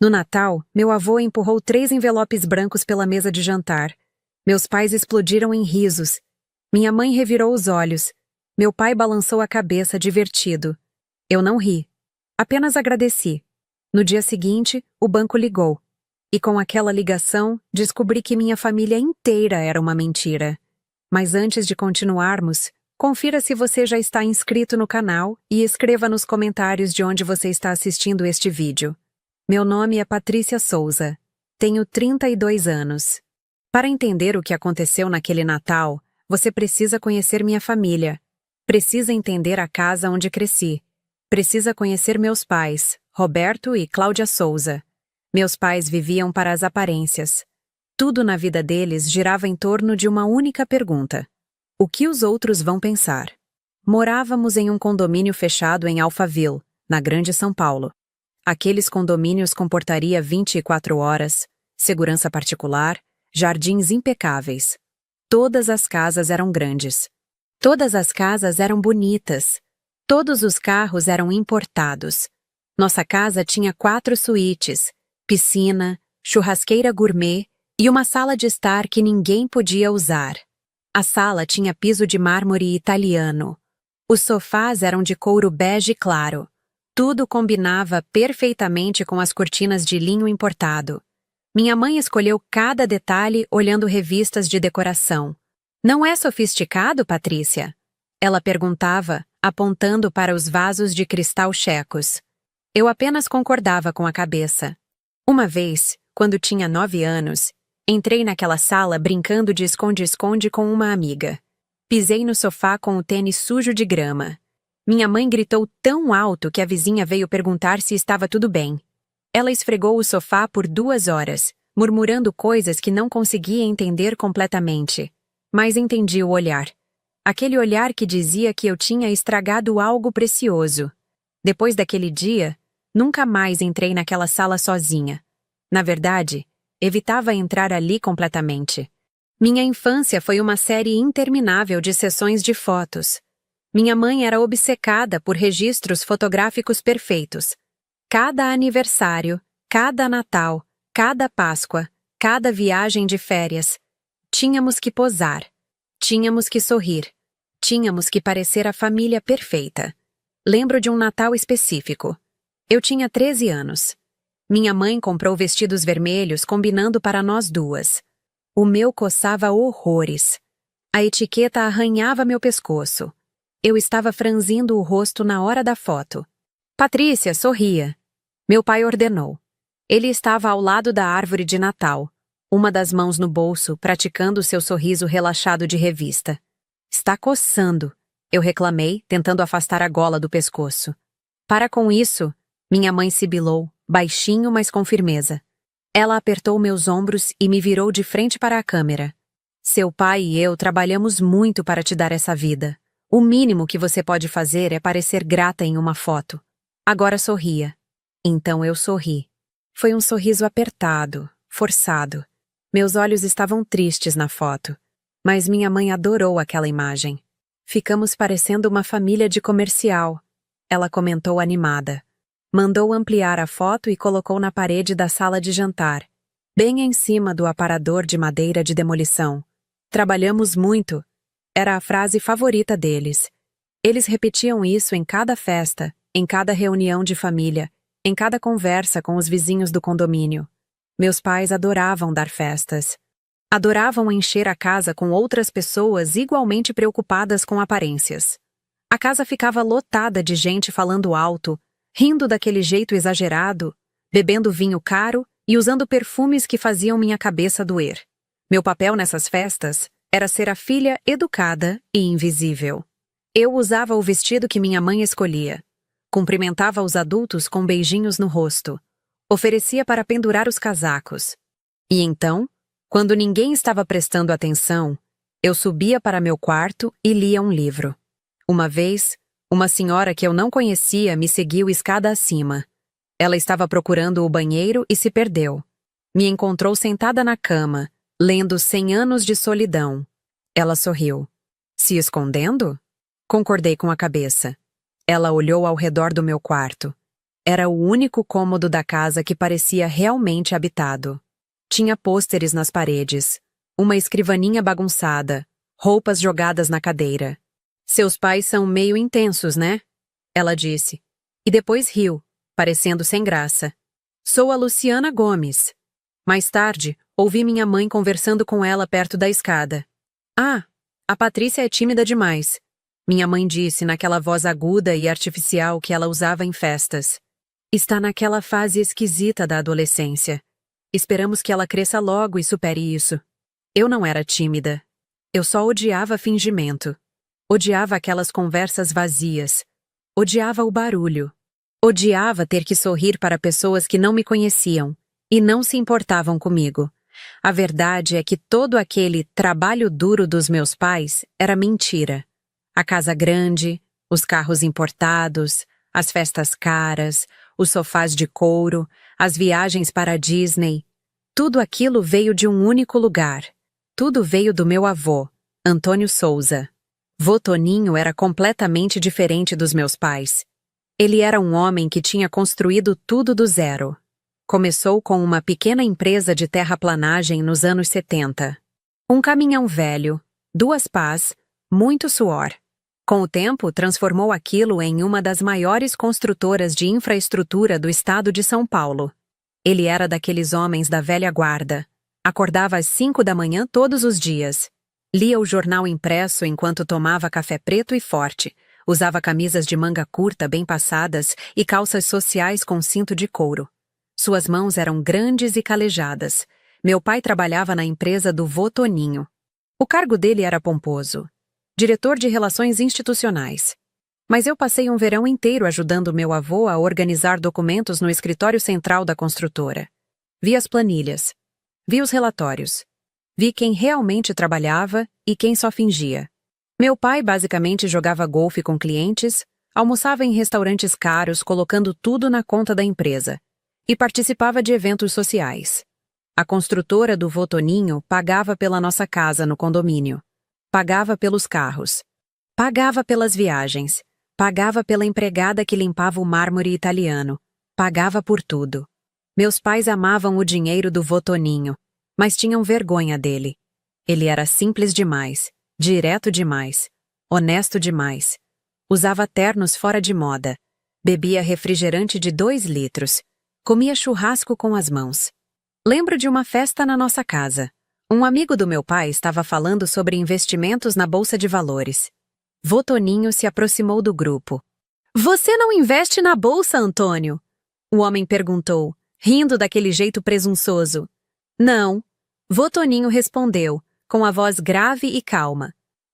No Natal, meu avô empurrou 3 envelopes brancos pela mesa de jantar. Meus pais explodiram em risos. Minha mãe revirou os olhos. Meu pai balançou a cabeça, divertido. Eu não ri. Apenas agradeci. No dia seguinte, o banco ligou. E com aquela ligação, descobri que minha família inteira era uma mentira. Mas antes de continuarmos, confira se você já está inscrito no canal e escreva nos comentários de onde você está assistindo este vídeo. Meu nome é Patrícia Souza. Tenho 32 anos. Para entender o que aconteceu naquele Natal, você precisa conhecer minha família. Precisa entender a casa onde cresci. Precisa conhecer meus pais, Roberto e Cláudia Souza. Meus pais viviam para as aparências. Tudo na vida deles girava em torno de uma única pergunta: o que os outros vão pensar? Morávamos em um condomínio fechado em Alphaville, na Grande São Paulo. Aqueles condomínios com portaria 24 horas, segurança particular, jardins impecáveis. Todas as casas eram grandes. Todas as casas eram bonitas. Todos os carros eram importados. Nossa casa tinha 4 suítes, piscina, churrasqueira gourmet e uma sala de estar que ninguém podia usar. A sala tinha piso de mármore italiano. Os sofás eram de couro bege claro. Tudo combinava perfeitamente com as cortinas de linho importado. Minha mãe escolheu cada detalhe olhando revistas de decoração. Não é sofisticado, Patrícia? Ela perguntava, apontando para os vasos de cristal checos. Eu apenas concordava com a cabeça. Uma vez, quando tinha 9 anos, entrei naquela sala brincando de esconde-esconde com uma amiga. Pisei no sofá com o tênis sujo de grama. Minha mãe gritou tão alto que a vizinha veio perguntar se estava tudo bem. Ela esfregou o sofá por 2 horas, murmurando coisas que não conseguia entender completamente. Mas entendi o olhar. Aquele olhar que dizia que eu tinha estragado algo precioso. Depois daquele dia, nunca mais entrei naquela sala sozinha. Na verdade, evitava entrar ali completamente. Minha infância foi uma série interminável de sessões de fotos. Minha mãe era obcecada por registros fotográficos perfeitos. Cada aniversário, cada Natal, cada Páscoa, cada viagem de férias. Tínhamos que posar. Tínhamos que sorrir. Tínhamos que parecer a família perfeita. Lembro de um Natal específico. Eu tinha 13 anos. Minha mãe comprou vestidos vermelhos combinando para nós duas. O meu coçava horrores. A etiqueta arranhava meu pescoço. Eu estava franzindo o rosto na hora da foto. Patrícia, sorria. Meu pai ordenou. Ele estava ao lado da árvore de Natal, uma das mãos no bolso, praticando seu sorriso relaxado de revista. Está coçando, eu reclamei, tentando afastar a gola do pescoço. Para com isso, minha mãe sibilou, baixinho, mas com firmeza. Ela apertou meus ombros e me virou de frente para a câmera. Seu pai e eu trabalhamos muito para te dar essa vida. O mínimo que você pode fazer é parecer grata em uma foto. Agora sorria. Então eu sorri. Foi um sorriso apertado, forçado. Meus olhos estavam tristes na foto. Mas minha mãe adorou aquela imagem. Ficamos parecendo uma família de comercial. Ela comentou animada. Mandou ampliar a foto e colocou na parede da sala de jantar, bem em cima do aparador de madeira de demolição. Trabalhamos muito. Era a frase favorita deles. Eles repetiam isso em cada festa, em cada reunião de família, em cada conversa com os vizinhos do condomínio. Meus pais adoravam dar festas. Adoravam encher a casa com outras pessoas igualmente preocupadas com aparências. A casa ficava lotada de gente falando alto, rindo daquele jeito exagerado, bebendo vinho caro e usando perfumes que faziam minha cabeça doer. Meu papel nessas festas era ser a filha educada e invisível. Eu usava o vestido que minha mãe escolhia. Cumprimentava os adultos com beijinhos no rosto. Oferecia para pendurar os casacos. E então, quando ninguém estava prestando atenção, eu subia para meu quarto e lia um livro. Uma vez, uma senhora que eu não conhecia me seguiu escada acima. Ela estava procurando o banheiro e se perdeu. Me encontrou sentada na cama, lendo 100 anos de solidão. Ela sorriu. Se escondendo? Concordei com a cabeça. Ela olhou ao redor do meu quarto. Era o único cômodo da casa que parecia realmente habitado. Tinha pôsteres nas paredes, uma escrivaninha bagunçada, roupas jogadas na cadeira. Seus pais são meio intensos, né? Ela disse. E depois riu, parecendo sem graça. Sou a Luciana Gomes. Mais tarde, ouvi minha mãe conversando com ela perto da escada. Ah, a Patrícia é tímida demais. Minha mãe disse naquela voz aguda e artificial que ela usava em festas. Está naquela fase esquisita da adolescência. Esperamos que ela cresça logo e supere isso. Eu não era tímida. Eu só odiava fingimento. Odiava aquelas conversas vazias. Odiava o barulho. Odiava ter que sorrir para pessoas que não me conheciam e não se importavam comigo. A verdade é que todo aquele trabalho duro dos meus pais era mentira. A casa grande, os carros importados, as festas caras, os sofás de couro, as viagens para a Disney. Tudo aquilo veio de um único lugar. Tudo veio do meu avô, Antônio Souza. Vô Toninho era completamente diferente dos meus pais. Ele era um homem que tinha construído tudo do zero. Começou com uma pequena empresa de terraplanagem nos anos 70. Um caminhão velho, 2 pás, muito suor. Com o tempo, transformou aquilo em uma das maiores construtoras de infraestrutura do estado de São Paulo. Ele era daqueles homens da velha guarda. Acordava às 5 da manhã todos os dias. Lia o jornal impresso enquanto tomava café preto e forte. Usava camisas de manga curta bem passadas e calças sociais com cinto de couro. Suas mãos eram grandes e calejadas. Meu pai trabalhava na empresa do vô Toninho. O cargo dele era pomposo. Diretor de Relações Institucionais. Mas eu passei um verão inteiro ajudando meu avô a organizar documentos no escritório central da construtora. Vi as planilhas. Vi os relatórios. Vi quem realmente trabalhava e quem só fingia. Meu pai basicamente jogava golfe com clientes, almoçava em restaurantes caros colocando tudo na conta da empresa e participava de eventos sociais. A construtora do vô Toninho pagava pela nossa casa no condomínio. Pagava pelos carros. Pagava pelas viagens. Pagava pela empregada que limpava o mármore italiano. Pagava por tudo. Meus pais amavam o dinheiro do vô Toninho, mas tinham vergonha dele. Ele era simples demais, direto demais, honesto demais. Usava ternos fora de moda. Bebia refrigerante de 2 litros. Comia churrasco com as mãos. Lembro de uma festa na nossa casa. Um amigo do meu pai estava falando sobre investimentos na bolsa de valores. Vô Toninho se aproximou do grupo. Você não investe na bolsa, Antônio? O homem perguntou, rindo daquele jeito presunçoso. Não. Vô Toninho respondeu, com a voz grave e calma.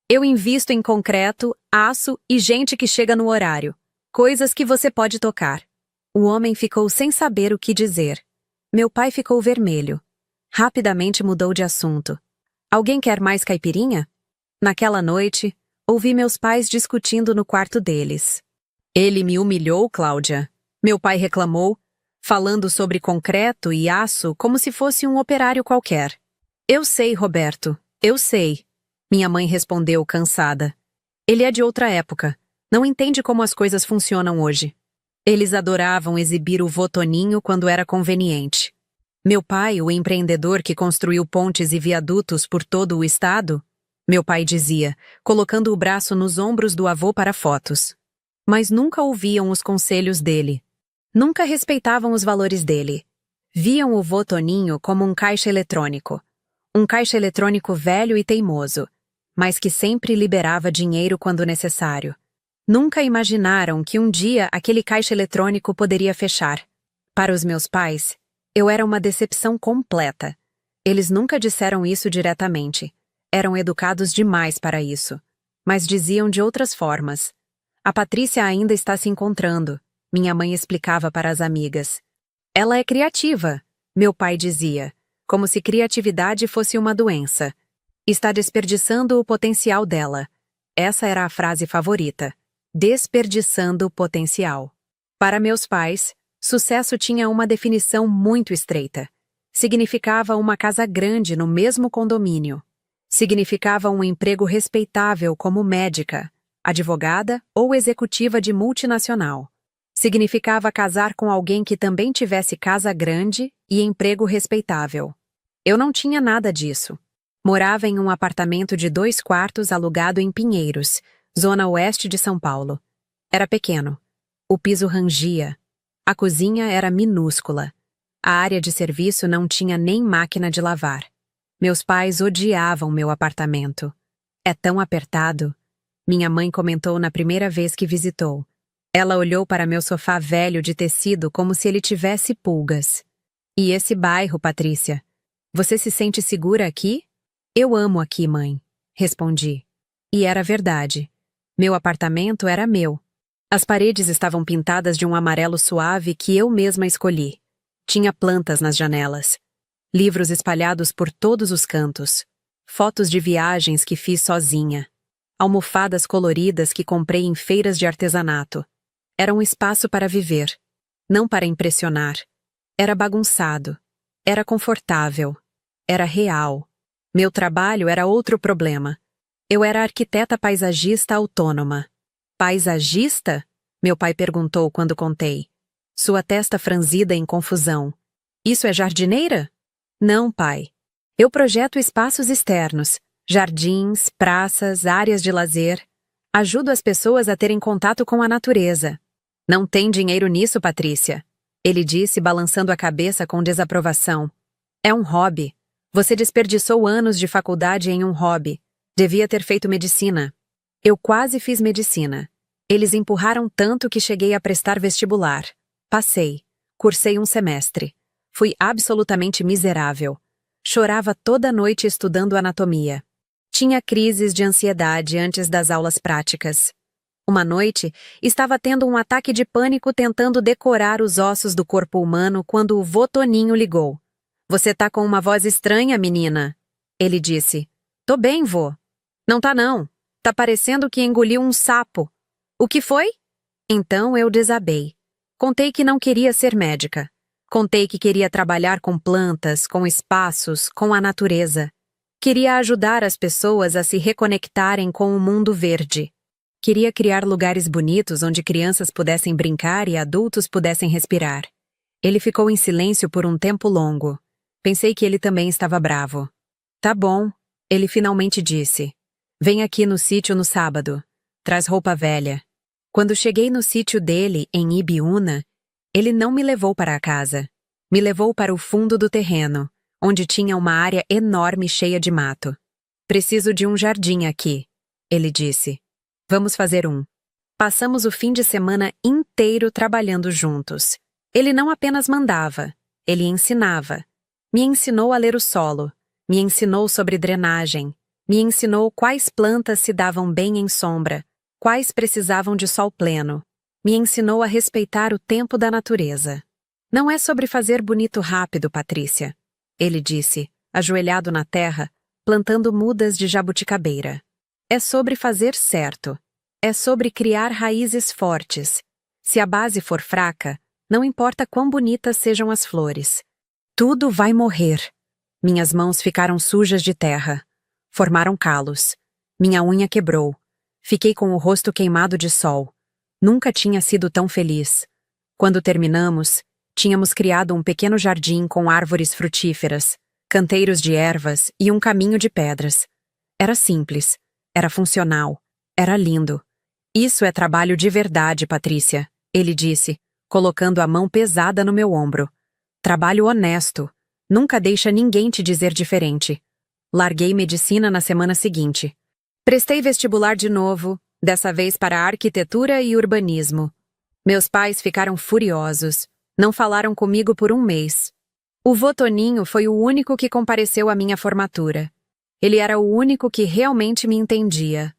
Eu invisto em concreto, aço e gente que chega no horário. Coisas que você pode tocar. O homem ficou sem saber o que dizer. Meu pai ficou vermelho. Rapidamente mudou de assunto. Alguém quer mais caipirinha? Naquela noite, ouvi meus pais discutindo no quarto deles. Ele me humilhou, Cláudia. Meu pai reclamou, falando sobre concreto e aço como se fosse um operário qualquer. Eu sei, Roberto, eu sei. Minha mãe respondeu, cansada. Ele é de outra época. Não entende como as coisas funcionam hoje. Eles adoravam exibir o vô Toninho quando era conveniente. Meu pai, o empreendedor que construiu pontes e viadutos por todo o estado, meu pai dizia, colocando o braço nos ombros do avô para fotos. Mas nunca ouviam os conselhos dele. Nunca respeitavam os valores dele. Viam o vô Toninho como um caixa eletrônico. Um caixa eletrônico velho e teimoso, mas que sempre liberava dinheiro quando necessário. Nunca imaginaram que um dia aquele caixa eletrônico poderia fechar. Para os meus pais, eu era uma decepção completa. Eles nunca disseram isso diretamente. Eram educados demais para isso. Mas diziam de outras formas. A Patrícia ainda está se encontrando, minha mãe explicava para as amigas. Ela é criativa, meu pai dizia, como se criatividade fosse uma doença. Está desperdiçando o potencial dela. Essa era a frase favorita. Desperdiçando o potencial. Para meus pais, sucesso tinha uma definição muito estreita. Significava uma casa grande no mesmo condomínio. Significava um emprego respeitável como médica, advogada ou executiva de multinacional. Significava casar com alguém que também tivesse casa grande e emprego respeitável. Eu não tinha nada disso. Morava em um apartamento de 2 quartos alugado em Pinheiros, zona oeste de São Paulo. Era pequeno. O piso rangia. A cozinha era minúscula. A área de serviço não tinha nem máquina de lavar. Meus pais odiavam meu apartamento. É tão apertado. Minha mãe comentou na primeira vez que visitou. Ela olhou para meu sofá velho de tecido como se ele tivesse pulgas. E esse bairro, Patrícia? Você se sente segura aqui? Eu amo aqui, mãe, respondi. E era verdade. Meu apartamento era meu. As paredes estavam pintadas de um amarelo suave que eu mesma escolhi. Tinha plantas nas janelas. Livros espalhados por todos os cantos. Fotos de viagens que fiz sozinha. Almofadas coloridas que comprei em feiras de artesanato. Era um espaço para viver. Não para impressionar. Era bagunçado. Era confortável. Era real. Meu trabalho era outro problema. Eu era arquiteta paisagista autônoma. Paisagista? Meu pai perguntou quando contei. Sua testa franzida em confusão. Isso é jardineira? Não, pai. Eu projeto espaços externos, jardins, praças, áreas de lazer. Ajudo as pessoas a terem contato com a natureza. Não tem dinheiro nisso, Patrícia. Ele disse, balançando a cabeça com desaprovação. É um hobby. Você desperdiçou anos de faculdade em um hobby. Devia ter feito medicina. Eu quase fiz medicina. Eles empurraram tanto que cheguei a prestar vestibular. Passei. Cursei um semestre. Fui absolutamente miserável. Chorava toda noite estudando anatomia. Tinha crises de ansiedade antes das aulas práticas. Uma noite, estava tendo um ataque de pânico tentando decorar os ossos do corpo humano quando o vô Toninho ligou. Você tá com uma voz estranha, menina. Ele disse. Tô bem, vô. Não tá não. Tá parecendo que engoliu um sapo. O que foi? Então eu desabei. Contei que não queria ser médica. Contei que queria trabalhar com plantas, com espaços, com a natureza. Queria ajudar as pessoas a se reconectarem com o mundo verde. Queria criar lugares bonitos onde crianças pudessem brincar e adultos pudessem respirar. Ele ficou em silêncio por um tempo longo. Pensei que ele também estava bravo. Tá bom, ele finalmente disse. Vem aqui no sítio no sábado. Traz roupa velha. Quando cheguei no sítio dele, em Ibiúna, ele não me levou para a casa. Me levou para o fundo do terreno, onde tinha uma área enorme cheia de mato. Preciso de um jardim aqui, ele disse. Vamos fazer um. Passamos o fim de semana inteiro trabalhando juntos. Ele não apenas mandava, ele ensinava. Me ensinou a ler o solo, me ensinou sobre drenagem, me ensinou quais plantas se davam bem em sombra, quais precisavam de sol pleno, me ensinou a respeitar o tempo da natureza. Não é sobre fazer bonito rápido, Patrícia, ele disse, ajoelhado na terra, plantando mudas de jabuticabeira. É sobre fazer certo. É sobre criar raízes fortes. Se a base for fraca, não importa quão bonitas sejam as flores. Tudo vai morrer. Minhas mãos ficaram sujas de terra. Formaram calos. Minha unha quebrou. Fiquei com o rosto queimado de sol. Nunca tinha sido tão feliz. Quando terminamos, tínhamos criado um pequeno jardim com árvores frutíferas, canteiros de ervas e um caminho de pedras. Era simples. Era funcional. Era lindo. Isso é trabalho de verdade, Patrícia, ele disse, colocando a mão pesada no meu ombro. Trabalho honesto. Nunca deixa ninguém te dizer diferente. Larguei medicina na semana seguinte. Prestei vestibular de novo, dessa vez para arquitetura e urbanismo. Meus pais ficaram furiosos. Não falaram comigo por um mês. O vô Toninho foi o único que compareceu à minha formatura. Ele era o único que realmente me entendia.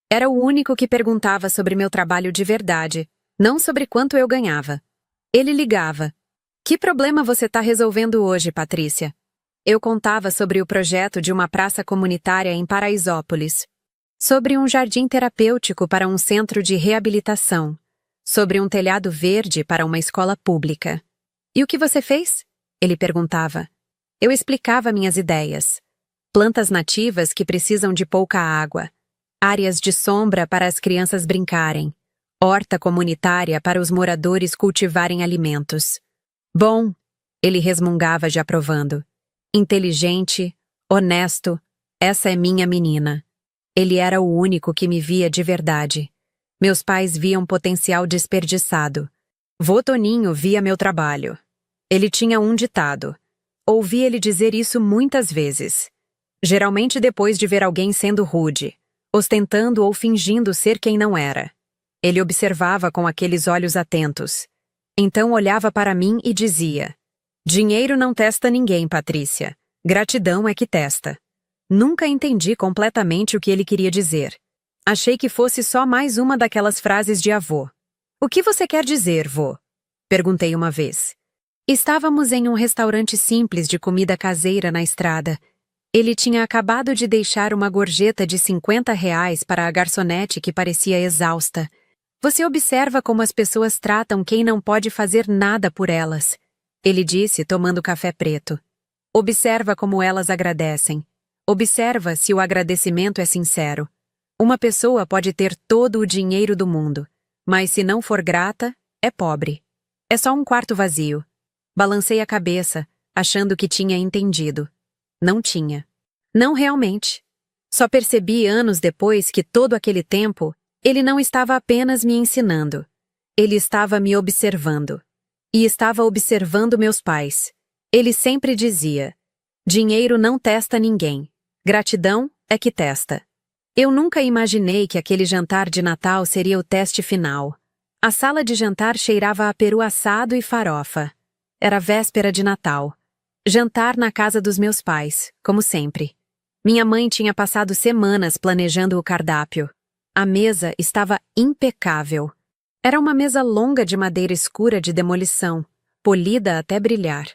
Era o único que perguntava sobre meu trabalho de verdade, não sobre quanto eu ganhava. Ele ligava. Que problema você está resolvendo hoje, Patrícia? Eu contava sobre o projeto de uma praça comunitária em Paraisópolis, sobre um jardim terapêutico para um centro de reabilitação, sobre um telhado verde para uma escola pública. E o que você fez? Ele perguntava. Eu explicava minhas ideias. Plantas nativas que precisam de pouca água, áreas de sombra para as crianças brincarem, Horta comunitária para os moradores cultivarem alimentos. Bom, ele resmungava de aprovando. Inteligente, honesto, essa é minha menina. Ele era o único que me via de verdade. Meus pais viam potencial desperdiçado. Vô Toninho via meu trabalho. Ele tinha um ditado. Ouvi ele dizer isso muitas vezes. Geralmente depois de ver alguém sendo rude, ostentando ou fingindo ser quem não era. Ele observava com aqueles olhos atentos. Então olhava para mim e dizia: dinheiro não testa ninguém, Patrícia. Gratidão é que testa. Nunca entendi completamente o que ele queria dizer. Achei que fosse só mais uma daquelas frases de avô. O que você quer dizer, vô? Perguntei uma vez. Estávamos em um restaurante simples de comida caseira na estrada. Ele tinha acabado de deixar uma gorjeta de R$ 50 para a garçonete que parecia exausta. Você observa como as pessoas tratam quem não pode fazer nada por elas. Ele disse, tomando café preto. Observa como elas agradecem. Observa se o agradecimento é sincero. Uma pessoa pode ter todo o dinheiro do mundo, mas se não for grata, é pobre. É só um quarto vazio. Balancei a cabeça, achando que tinha entendido. Não tinha. Não realmente. Só percebi anos depois que todo aquele tempo, ele não estava apenas me ensinando. Ele estava me observando. E estava observando meus pais. Ele sempre dizia: dinheiro não testa ninguém. Gratidão é que testa. Eu nunca imaginei que aquele jantar de Natal seria o teste final. A sala de jantar cheirava a peru assado e farofa. Era véspera de Natal. Jantar na casa dos meus pais, como sempre. Minha mãe tinha passado semanas planejando o cardápio. A mesa estava impecável. Era uma mesa longa de madeira escura de demolição, polida até brilhar.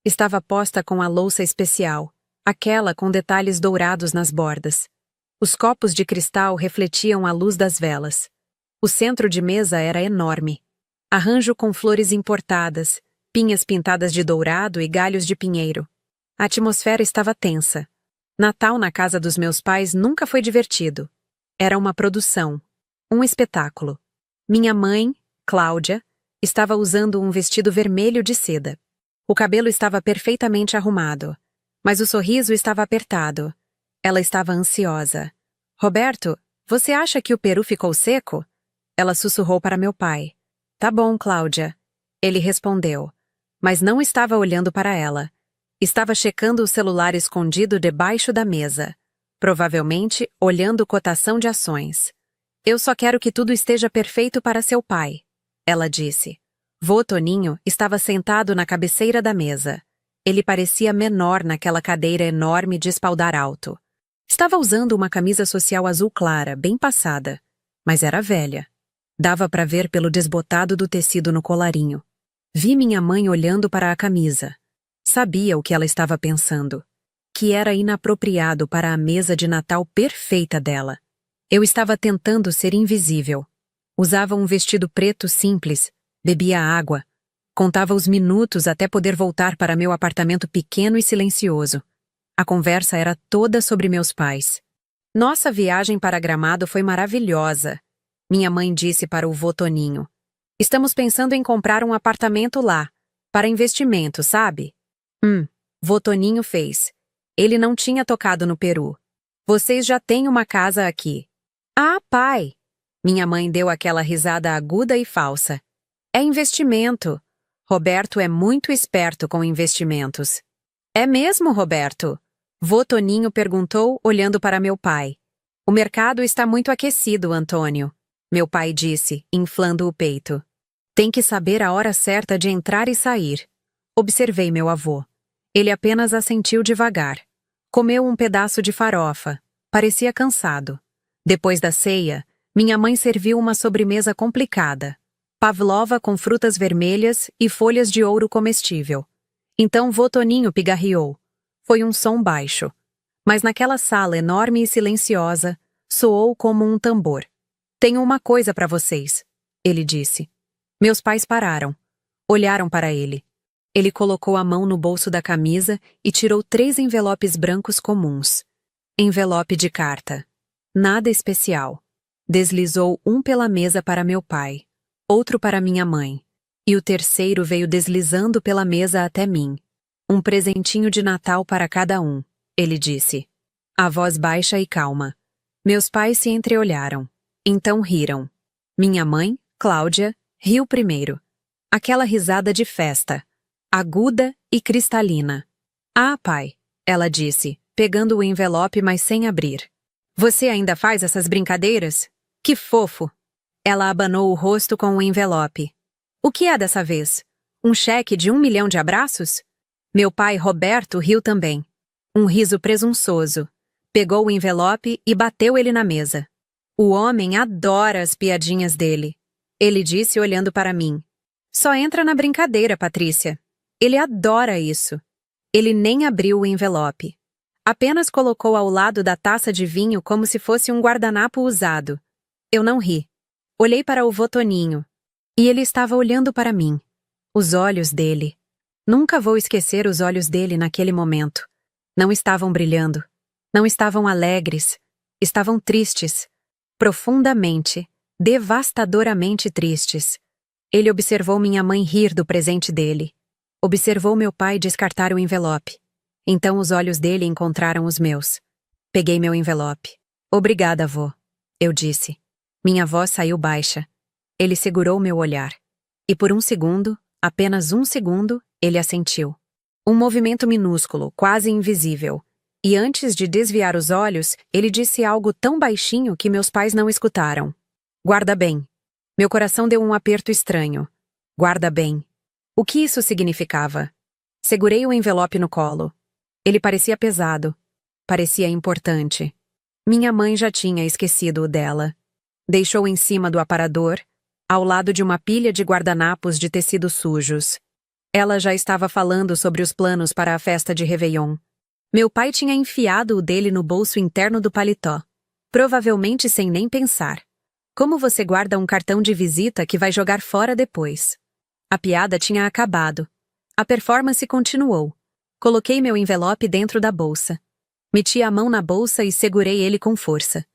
Estava posta com a louça especial, aquela com detalhes dourados nas bordas. Os copos de cristal refletiam a luz das velas. O centro de mesa era enorme. Arranjo com flores importadas, pinhas pintadas de dourado e galhos de pinheiro. A atmosfera estava tensa. Natal na casa dos meus pais nunca foi divertido. Era uma produção, um espetáculo. Minha mãe, Cláudia, estava usando um vestido vermelho de seda. O cabelo estava perfeitamente arrumado, mas o sorriso estava apertado. Ela estava ansiosa. Roberto, você acha que o peru ficou seco? Ela sussurrou para meu pai. Tá bom, Cláudia. Ele respondeu, mas não estava olhando para ela. Estava checando o celular escondido debaixo da mesa, provavelmente olhando cotação de ações. Eu só quero que tudo esteja perfeito para seu pai, ela disse. Vô Toninho estava sentado na cabeceira da mesa. Ele parecia menor naquela cadeira enorme de espaldar alto. Estava usando uma camisa social azul clara, bem passada, mas era velha. Dava para ver pelo desbotado do tecido no colarinho. Vi minha mãe olhando para a camisa. Sabia o que ela estava pensando. Que era inapropriado para a mesa de Natal perfeita dela. Eu estava tentando ser invisível. Usava um vestido preto simples, bebia água. Contava os minutos até poder voltar para meu apartamento pequeno e silencioso. A conversa era toda sobre meus pais. Nossa viagem para Gramado foi maravilhosa, minha mãe disse para o vô Toninho. Estamos pensando em comprar um apartamento lá, para investimento, sabe? Vô Toninho fez. Ele não tinha tocado no peru. Vocês já têm uma casa aqui. Ah, pai! Minha mãe deu aquela risada aguda e falsa. É investimento. Roberto é muito esperto com investimentos. É mesmo, Roberto? Vô Toninho perguntou, olhando para meu pai. O mercado está muito aquecido, Antônio. Meu pai disse, inflando o peito. Tem que saber a hora certa de entrar e sair. Observei meu avô. Ele apenas assentiu devagar. Comeu um pedaço de farofa. Parecia cansado. Depois da ceia, minha mãe serviu uma sobremesa complicada. Pavlova com frutas vermelhas e folhas de ouro comestível. Então vô Toninho pigarreou. Foi um som baixo. Mas naquela sala enorme e silenciosa, soou como um tambor. Tenho uma coisa para vocês, ele disse. Meus pais pararam. Olharam para ele. Ele colocou a mão no bolso da camisa e tirou 3 envelopes brancos comuns. Envelope de carta. Nada especial. Deslizou um pela mesa para meu pai, outro para minha mãe, e o terceiro veio deslizando pela mesa até mim. Um presentinho de Natal para cada um, ele disse. A voz baixa e calma. Meus pais se entreolharam. Então riram. Minha mãe, Cláudia, riu primeiro. Aquela risada de festa, aguda e cristalina. Ah, pai, ela disse, pegando o envelope, mas sem abrir. Você ainda faz essas brincadeiras? Que fofo! Ela abanou o rosto com o envelope. O que é dessa vez? Um cheque de 1 milhão de abraços? Meu pai, Roberto, riu também. Um riso presunçoso. Pegou o envelope e bateu ele na mesa. O homem adora as piadinhas dele. Ele disse olhando para mim. Só entra na brincadeira, Patrícia. Ele adora isso. Ele nem abriu o envelope. Apenas colocou ao lado da taça de vinho como se fosse um guardanapo usado. Eu não ri. Olhei para o vô Toninho. E ele estava olhando para mim. Os olhos dele. Nunca vou esquecer os olhos dele naquele momento. Não estavam brilhando. Não estavam alegres. Estavam tristes. Profundamente, devastadoramente tristes. Ele observou minha mãe rir do presente dele. Observou meu pai descartar o envelope. Então os olhos dele encontraram os meus. Peguei meu envelope. Obrigada, avô, eu disse. Minha voz saiu baixa. Ele segurou meu olhar. E por um segundo, apenas um segundo, ele assentiu. Um movimento minúsculo, quase invisível. E antes de desviar os olhos, ele disse algo tão baixinho que meus pais não escutaram. Guarda bem. Meu coração deu um aperto estranho. Guarda bem. O que isso significava? Segurei o envelope no colo. Ele parecia pesado. Parecia importante. Minha mãe já tinha esquecido o dela. Deixou em cima do aparador, ao lado de uma pilha de guardanapos de tecidos sujos. Ela já estava falando sobre os planos para a festa de Réveillon. Meu pai tinha enfiado o dele no bolso interno do paletó, provavelmente sem nem pensar. Como você guarda um cartão de visita que vai jogar fora depois? A piada tinha acabado. A performance continuou. Coloquei meu envelope dentro da bolsa. Meti a mão na bolsa e segurei ele com força.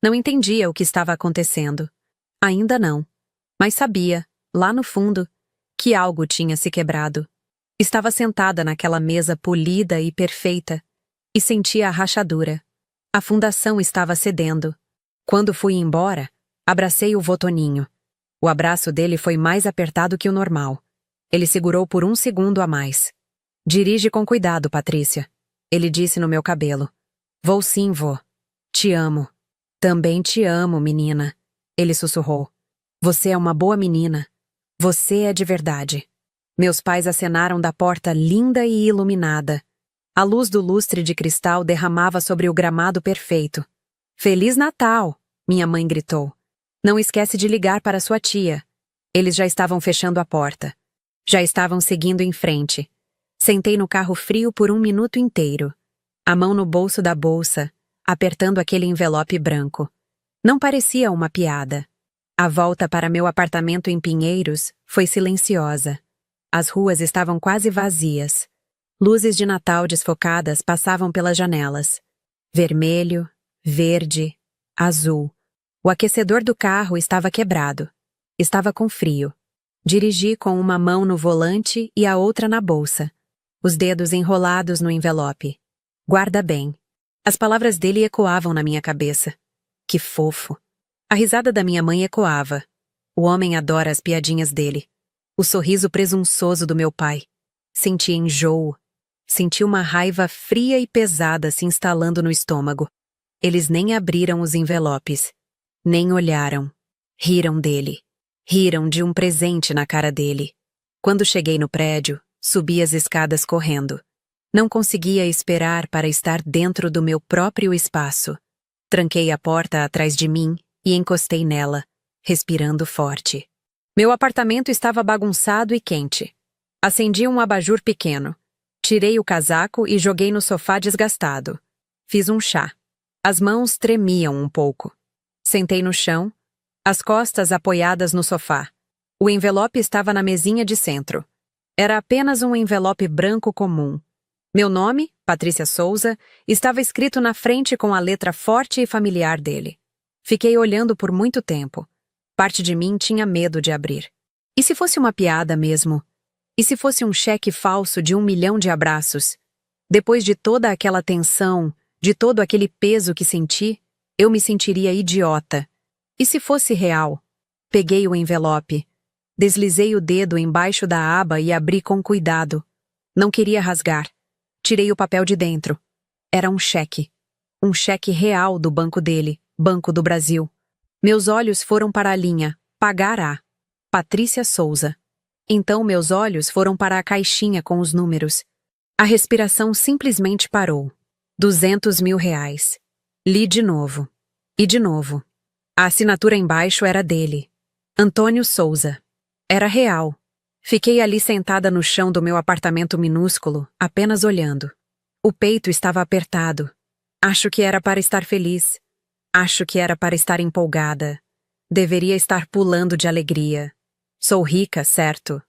Não entendia o que estava acontecendo. Ainda não. Mas sabia, lá no fundo, que algo tinha se quebrado. Estava sentada naquela mesa polida e perfeita e sentia a rachadura. A fundação estava cedendo. Quando fui embora, abracei o vô Toninho. O abraço dele foi mais apertado que o normal. Ele segurou por um segundo a mais. Dirige com cuidado, Patrícia, ele disse no meu cabelo. Vou sim, vô. Te amo. Também te amo, menina, ele sussurrou. Você é uma boa menina. Você é de verdade. Meus pais acenaram da porta linda e iluminada. A luz do lustre de cristal derramava sobre o gramado perfeito. Feliz Natal! Minha mãe gritou. Não esquece de ligar para sua tia. Eles já estavam fechando a porta. Já estavam seguindo em frente. Sentei no carro frio por 1 minuto inteiro. A mão no bolso da bolsa, apertando aquele envelope branco. Não parecia uma piada. A volta para meu apartamento em Pinheiros foi silenciosa. As ruas estavam quase vazias. Luzes de Natal desfocadas passavam pelas janelas. Vermelho, verde, azul. O aquecedor do carro estava quebrado. Estava com frio. Dirigi com uma mão no volante e a outra na bolsa. Os dedos enrolados no envelope. Guarda bem. As palavras dele ecoavam na minha cabeça. Que fofo. A risada da minha mãe ecoava. O homem adora as piadinhas dele. O sorriso presunçoso do meu pai. Senti enjoo. Senti uma raiva fria e pesada se instalando no estômago. Eles nem abriram os envelopes. Nem olharam. Riram dele. Riram de um presente na cara dele. Quando cheguei no prédio, subi as escadas correndo. Não conseguia esperar para estar dentro do meu próprio espaço. Tranquei a porta atrás de mim e encostei nela, respirando forte. Meu apartamento estava bagunçado e quente. Acendi um abajur pequeno. Tirei o casaco e joguei no sofá desgastado. Fiz um chá. As mãos tremiam um pouco. Sentei no chão, as costas apoiadas no sofá. O envelope estava na mesinha de centro. Era apenas um envelope branco comum. Meu nome, Patrícia Souza, estava escrito na frente com a letra forte e familiar dele. Fiquei olhando por muito tempo. Parte de mim tinha medo de abrir. E se fosse uma piada mesmo? E se fosse um cheque falso de 1 milhão de abraços? Depois de toda aquela tensão, de todo aquele peso que senti, eu me sentiria idiota. E se fosse real? Peguei o envelope. Deslizei o dedo embaixo da aba e abri com cuidado. Não queria rasgar. Tirei o papel de dentro. Era um cheque. Um cheque real do banco dele, Banco do Brasil. Meus olhos foram para a linha, pagar a Patrícia Souza. Então meus olhos foram para a caixinha com os números. A respiração simplesmente parou. 200 mil reais. Li de novo. E de novo. A assinatura embaixo era dele. Antônio Souza. Era real. Fiquei ali sentada no chão do meu apartamento minúsculo, apenas olhando. O peito estava apertado. Acho que era para estar feliz. Acho que era para estar empolgada. Deveria estar pulando de alegria. Sou rica, certo?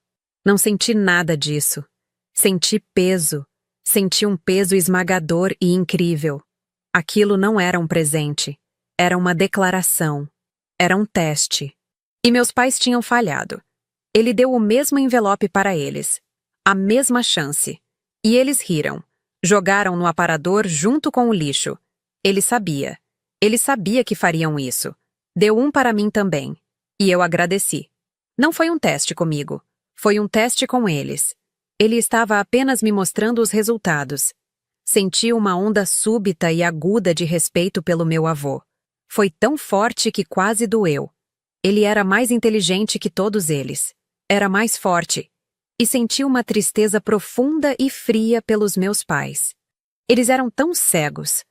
Não senti nada disso. Senti peso. Senti um peso esmagador e incrível. Aquilo não era um presente. Era uma declaração. Era um teste. E meus pais tinham falhado. Ele deu o mesmo envelope para eles. A mesma chance. E eles riram. Jogaram no aparador junto com o lixo. Ele sabia. Ele sabia que fariam isso. Deu um para mim também. E eu agradeci. Não foi um teste comigo. Foi um teste com eles. Ele estava apenas me mostrando os resultados. Senti uma onda súbita e aguda de respeito pelo meu avô. Foi tão forte que quase doeu. Ele era mais inteligente que todos eles. Era mais forte. E senti uma tristeza profunda e fria pelos meus pais. Eles eram tão cegos,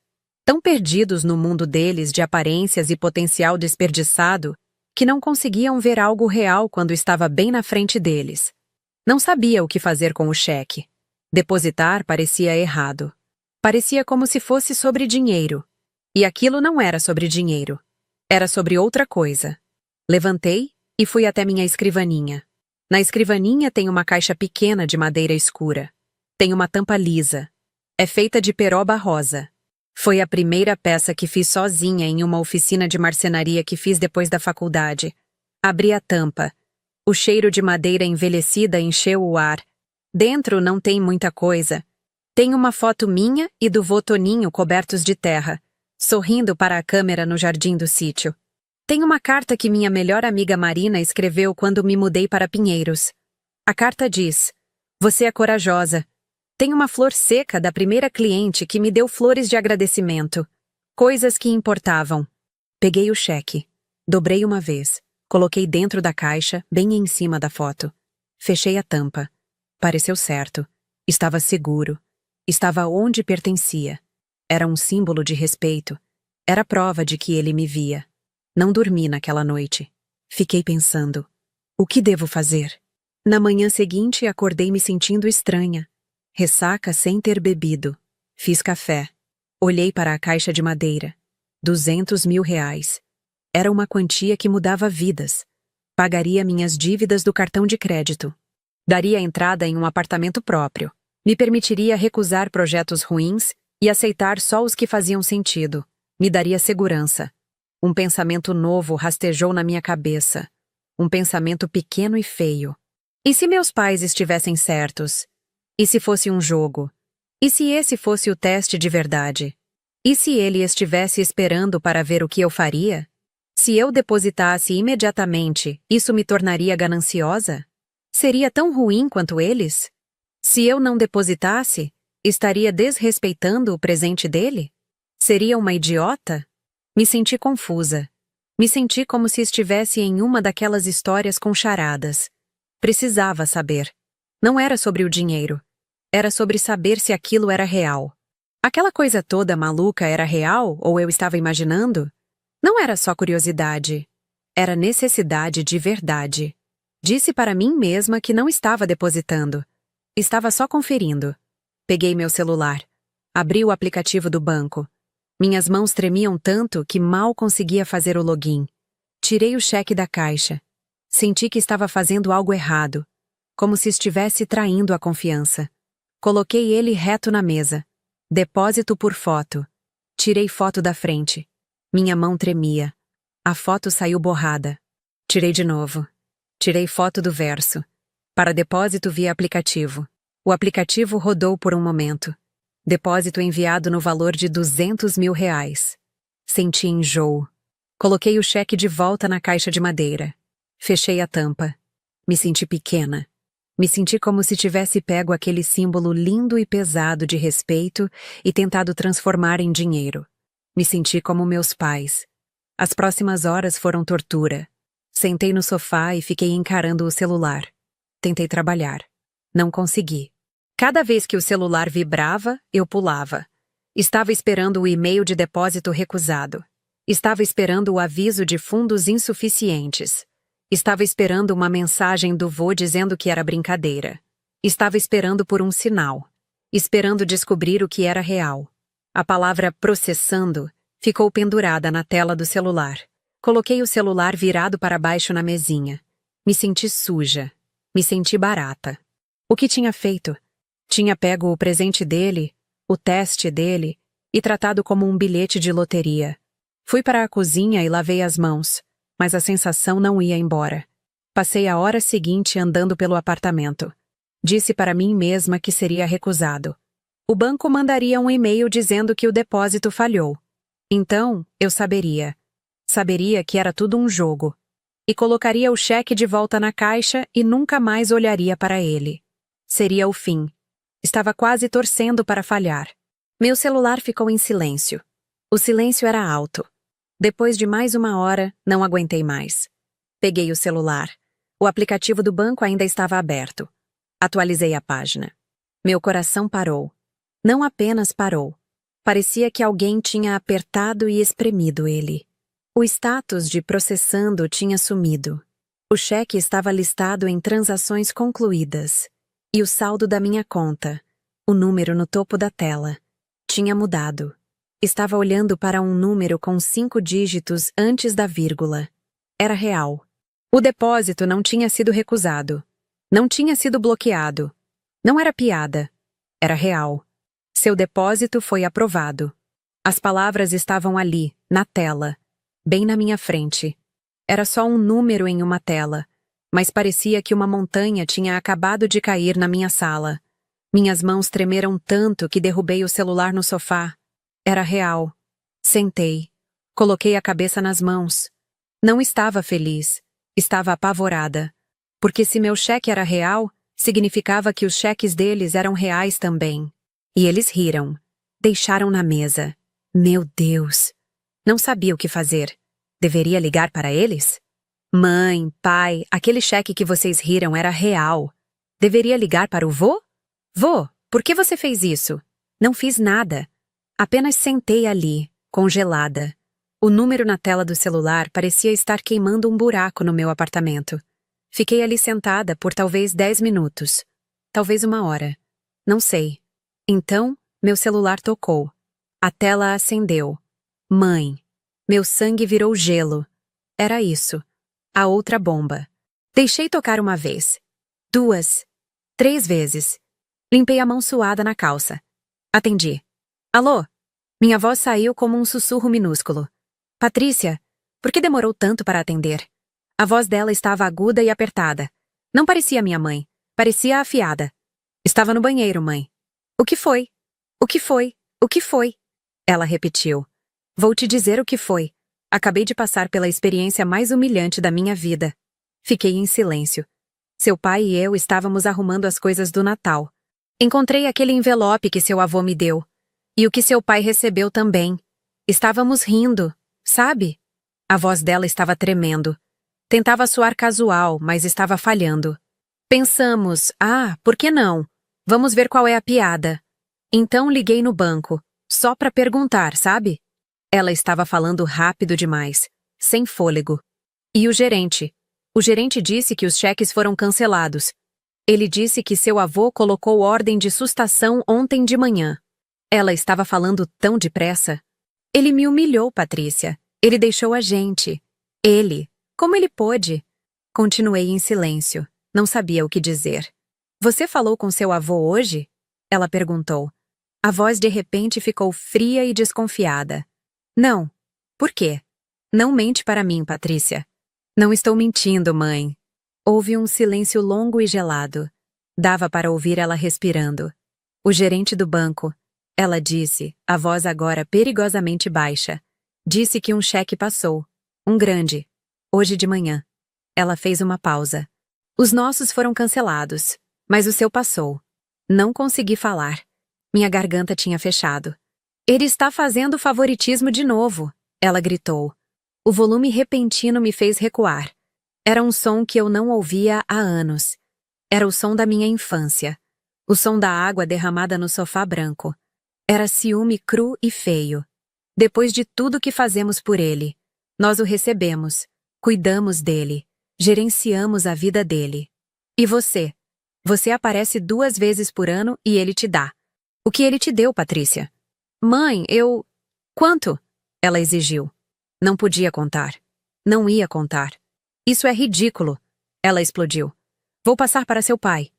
tão perdidos no mundo deles de aparências e potencial desperdiçado, que não conseguiam ver algo real quando estava bem na frente deles. Não sabia o que fazer com o cheque. Depositar parecia errado. Parecia como se fosse sobre dinheiro. E aquilo não era sobre dinheiro. Era sobre outra coisa. Levantei e fui até minha escrivaninha. Na escrivaninha tem uma caixa pequena de madeira escura. Tem uma tampa lisa. É feita de peroba rosa. Foi a primeira peça que fiz sozinha em uma oficina de marcenaria que fiz depois da faculdade. Abri a tampa. O cheiro de madeira envelhecida encheu o ar. Dentro não tem muita coisa. Tem uma foto minha e do vô Toninho cobertos de terra, sorrindo para a câmera no jardim do sítio. Tem uma carta que minha melhor amiga Marina escreveu quando me mudei para Pinheiros. A carta diz: "Você é corajosa." Tem uma flor seca da primeira cliente que me deu flores de agradecimento. Coisas que importavam. Peguei o cheque. Dobrei uma vez. Coloquei dentro da caixa, bem em cima da foto. Fechei a tampa. Pareceu certo. Estava seguro. Estava onde pertencia. Era um símbolo de respeito. Era prova de que ele me via. Não dormi naquela noite. Fiquei pensando: o que devo fazer? Na manhã seguinte, acordei me sentindo estranha. Ressaca sem ter bebido. Fiz café. Olhei para a caixa de madeira. 200 mil reais. Era uma quantia que mudava vidas. Pagaria minhas dívidas do cartão de crédito. Daria entrada em um apartamento próprio. Me permitiria recusar projetos ruins e aceitar só os que faziam sentido. Me daria segurança. Um pensamento novo rastejou na minha cabeça. Um pensamento pequeno e feio. E se meus pais estivessem certos? E se fosse um jogo? E se esse fosse o teste de verdade? E se ele estivesse esperando para ver o que eu faria? Se eu depositasse imediatamente, isso me tornaria gananciosa? Seria tão ruim quanto eles? Se eu não depositasse, estaria desrespeitando o presente dele? Seria uma idiota? Me senti confusa. Me senti como se estivesse em uma daquelas histórias com charadas. Precisava saber. Não era sobre o dinheiro. Era sobre saber se aquilo era real. Aquela coisa toda maluca era real ou eu estava imaginando? Não era só curiosidade. Era necessidade de verdade. Disse para mim mesma que não estava depositando. Estava só conferindo. Peguei meu celular. Abri o aplicativo do banco. Minhas mãos tremiam tanto que mal conseguia fazer o login. Tirei o cheque da caixa. Senti que estava fazendo algo errado, como se estivesse traindo a confiança. Coloquei ele reto na mesa. Depósito por foto. Tirei foto da frente. Minha mão tremia. A foto saiu borrada. Tirei de novo. Tirei foto do verso. Para depósito via aplicativo. O aplicativo rodou por um momento. Depósito enviado no valor de R$ 200.000. Senti enjoo. Coloquei o cheque de volta na caixa de madeira. Fechei a tampa. Me senti pequena. Me senti como se tivesse pego aquele símbolo lindo e pesado de respeito e tentado transformar em dinheiro. Me senti como meus pais. As próximas horas foram tortura. Sentei no sofá e fiquei encarando o celular. Tentei trabalhar. Não consegui. Cada vez que o celular vibrava, eu pulava. Estava esperando o e-mail de depósito recusado. Estava esperando o aviso de fundos insuficientes. Estava esperando uma mensagem do vô dizendo que era brincadeira. Estava esperando por um sinal. Esperando descobrir o que era real. A palavra processando ficou pendurada na tela do celular. Coloquei o celular virado para baixo na mesinha. Me senti suja. Me senti barata. O que tinha feito? Tinha pego o presente dele, o teste dele, e tratado como um bilhete de loteria. Fui para a cozinha e lavei as mãos, mas a sensação não ia embora. Passei a hora seguinte andando pelo apartamento. Disse para mim mesma que seria recusado. O banco mandaria um e-mail dizendo que o depósito falhou. Então, eu saberia. Saberia que era tudo um jogo. E colocaria o cheque de volta na caixa e nunca mais olharia para ele. Seria o fim. Estava quase torcendo para falhar. Meu celular ficou em silêncio. O silêncio era alto. Depois de mais uma hora, não aguentei mais. Peguei o celular. O aplicativo do banco ainda estava aberto. Atualizei a página. Meu coração parou. Não apenas parou. Parecia que alguém tinha apertado e espremido ele. O status de processando tinha sumido. O cheque estava listado em transações concluídas. E o saldo da minha conta, o número no topo da tela, tinha mudado. Estava olhando para um número com 5 dígitos antes da vírgula. Era real. O depósito não tinha sido recusado. Não tinha sido bloqueado. Não era piada. Era real. Seu depósito foi aprovado. As palavras estavam ali, na tela, bem na minha frente. Era só um número em uma tela, mas parecia que uma montanha tinha acabado de cair na minha sala. Minhas mãos tremeram tanto que derrubei o celular no sofá. Era real. Sentei. Coloquei a cabeça nas mãos. Não estava feliz. Estava apavorada. Porque se meu cheque era real, significava que os cheques deles eram reais também. E eles riram. Deixaram na mesa. Meu Deus! Não sabia o que fazer. Deveria ligar para eles? Mãe, pai, aquele cheque que vocês riram era real. Deveria ligar para o vô? Vô, por que você fez isso? Não fiz nada. Apenas sentei ali, congelada. O número na tela do celular parecia estar queimando um buraco no meu apartamento. Fiquei ali sentada por talvez 10 minutos. Talvez uma hora. Não sei. Então, meu celular tocou. A tela acendeu. Mãe. Meu sangue virou gelo. Era isso. A outra bomba. Deixei tocar uma vez. 2. 3 vezes. Limpei a mão suada na calça. Atendi. Alô? Minha voz saiu como um sussurro minúsculo. Patrícia, por que demorou tanto para atender? A voz dela estava aguda e apertada. Não parecia minha mãe. Parecia afiada. Estava no banheiro, mãe. O que foi? O que foi? O que foi? Ela repetiu. Vou te dizer o que foi. Acabei de passar pela experiência mais humilhante da minha vida. Fiquei em silêncio. Seu pai e eu estávamos arrumando as coisas do Natal. Encontrei aquele envelope que seu avô me deu. E o que seu pai recebeu também. Estávamos rindo, sabe? A voz dela estava tremendo. Tentava soar casual, mas estava falhando. Pensamos, por que não? Vamos ver qual é a piada. Então liguei no banco, só para perguntar, sabe? Ela estava falando rápido demais, sem fôlego. E o gerente? O gerente disse que os cheques foram cancelados. Ele disse que seu avô colocou ordem de sustação ontem de manhã. Ela estava falando tão depressa. Ele me humilhou, Patrícia. Ele deixou a gente. Ele. Como ele pôde? Continuei em silêncio. Não sabia o que dizer. Você falou com seu avô hoje? Ela perguntou. A voz de repente ficou fria e desconfiada. Não. Por quê? Não mente para mim, Patrícia. Não estou mentindo, mãe. Houve um silêncio longo e gelado. Dava para ouvir ela respirando. O gerente do banco, ela disse, a voz agora perigosamente baixa, disse que um cheque passou. Um grande. Hoje de manhã. Ela fez uma pausa. Os nossos foram cancelados, mas o seu passou. Não consegui falar. Minha garganta tinha fechado. Ele está fazendo favoritismo de novo, ela gritou. O volume repentino me fez recuar. Era um som que eu não ouvia há anos. Era o som da minha infância. O som da água derramada no sofá branco. Era ciúme cru e feio. Depois de tudo que fazemos por ele, nós o recebemos, cuidamos dele, gerenciamos a vida dele. E você? Você aparece 2 vezes por ano e ele te dá. O que ele te deu, Patrícia? Mãe, eu... Quanto? Ela exigiu. Não podia contar. Não ia contar. Isso é ridículo. Ela explodiu. Vou passar para seu pai.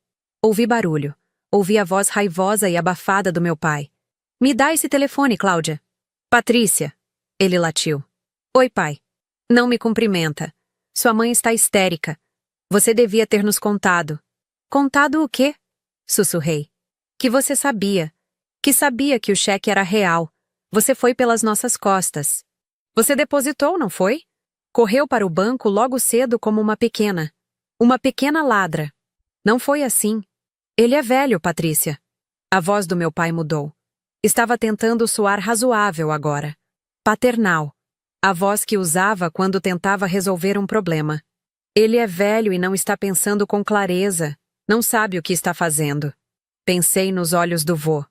Ouvi barulho. Ouvi a voz raivosa e abafada do meu pai. Me dá esse telefone, Cláudia. Patrícia. Ele latiu. Oi, pai. Não me cumprimenta. Sua mãe está histérica. Você devia ter nos contado. Contado o quê? Sussurrei. Que você sabia. Que sabia que o cheque era real. Você foi pelas nossas costas. Você depositou, não foi? Correu para o banco logo cedo como uma pequena. Uma pequena ladra. Não foi assim. Ele é velho, Patrícia. A voz do meu pai mudou. Estava tentando soar razoável agora. Paternal. A voz que usava quando tentava resolver um problema. Ele é velho e não está pensando com clareza. Não sabe o que está fazendo. Pensei nos olhos do vô.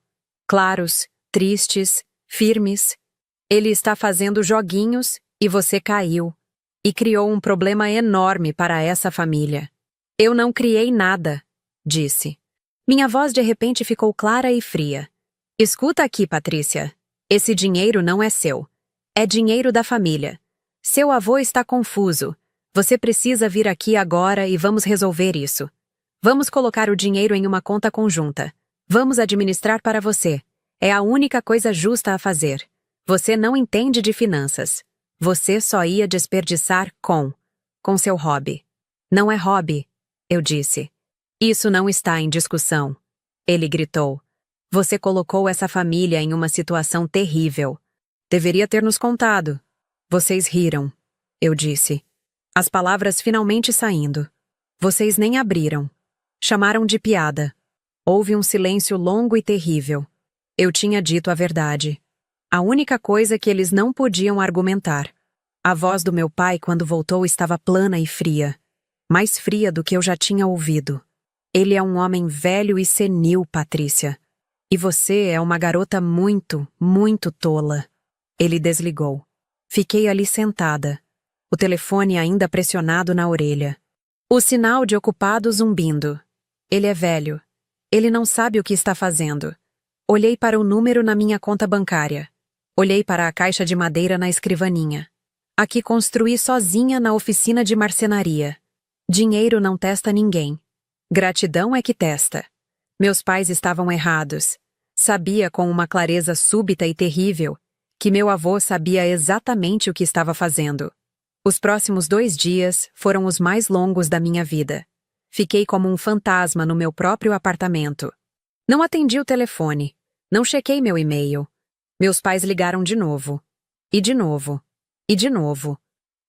Claros, tristes, firmes. Ele está fazendo joguinhos e você caiu. E criou um problema enorme para essa família. Eu não criei nada, disse. Minha voz de repente ficou clara e fria. Escuta aqui, Patrícia. Esse dinheiro não é seu. É dinheiro da família. Seu avô está confuso. Você precisa vir aqui agora e vamos resolver isso. Vamos colocar o dinheiro em uma conta conjunta. Vamos administrar para você. É a única coisa justa a fazer. Você não entende de finanças. Você só ia desperdiçar com seu hobby. Não é hobby, eu disse. Isso não está em discussão. Ele gritou. Você colocou essa família em uma situação terrível. Deveria ter nos contado. Vocês riram, eu disse. As palavras finalmente saindo. Vocês nem abriram. Chamaram de piada. Houve um silêncio longo e terrível. Eu tinha dito a verdade. A única coisa que eles não podiam argumentar. A voz do meu pai quando voltou estava plana e fria. Mais fria do que eu já tinha ouvido. Ele é um homem velho e senil, Patrícia. E você é uma garota muito, muito tola. Ele desligou. Fiquei ali sentada. O telefone ainda pressionado na orelha. O sinal de ocupado zumbindo. Ele é velho. Ele não sabe o que está fazendo. Olhei para o número na minha conta bancária. Olhei para a caixa de madeira na escrivaninha. Aqui construí sozinha na oficina de marcenaria. Dinheiro não testa ninguém. Gratidão é que testa. Meus pais estavam errados. Sabia com uma clareza súbita e terrível que meu avô sabia exatamente o que estava fazendo. Os próximos 2 dias foram os mais longos da minha vida. Fiquei como um fantasma no meu próprio apartamento. Não atendi o telefone. Não chequei meu e-mail. Meus pais ligaram de novo. E de novo. E de novo.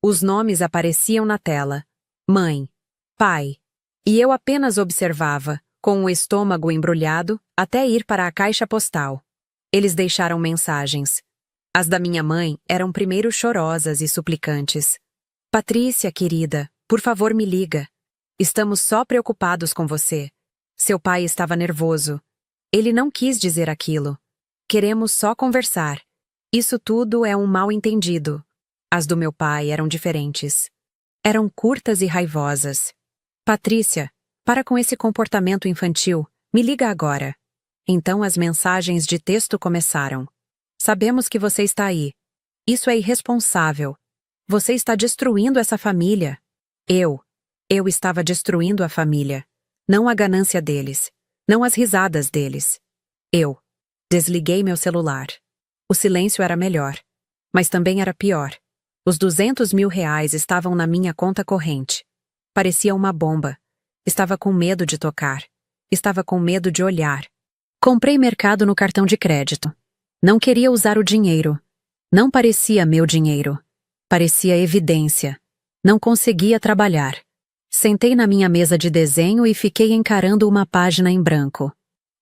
Os nomes apareciam na tela. Mãe. Pai. E eu apenas observava, com o estômago embrulhado, até ir para a caixa postal. Eles deixaram mensagens. As da minha mãe eram primeiro chorosas e suplicantes. Patrícia, querida, por favor me liga. Estamos só preocupados com você. Seu pai estava nervoso. Ele não quis dizer aquilo. Queremos só conversar. Isso tudo é um mal-entendido. As do meu pai eram diferentes. Eram curtas e raivosas. Patrícia, para com esse comportamento infantil. Me liga agora. Então as mensagens de texto começaram. Sabemos que você está aí. Isso é irresponsável. Você está destruindo essa família. Eu estava destruindo a família. Não a ganância deles. Não as risadas deles. Eu desliguei meu celular. O silêncio era melhor. Mas também era pior. Os R$ 200.000 estavam na minha conta corrente. Parecia uma bomba. Estava com medo de tocar. Estava com medo de olhar. Comprei mercado no cartão de crédito. Não queria usar o dinheiro. Não parecia meu dinheiro. Parecia evidência. Não conseguia trabalhar. Sentei na minha mesa de desenho e fiquei encarando uma página em branco.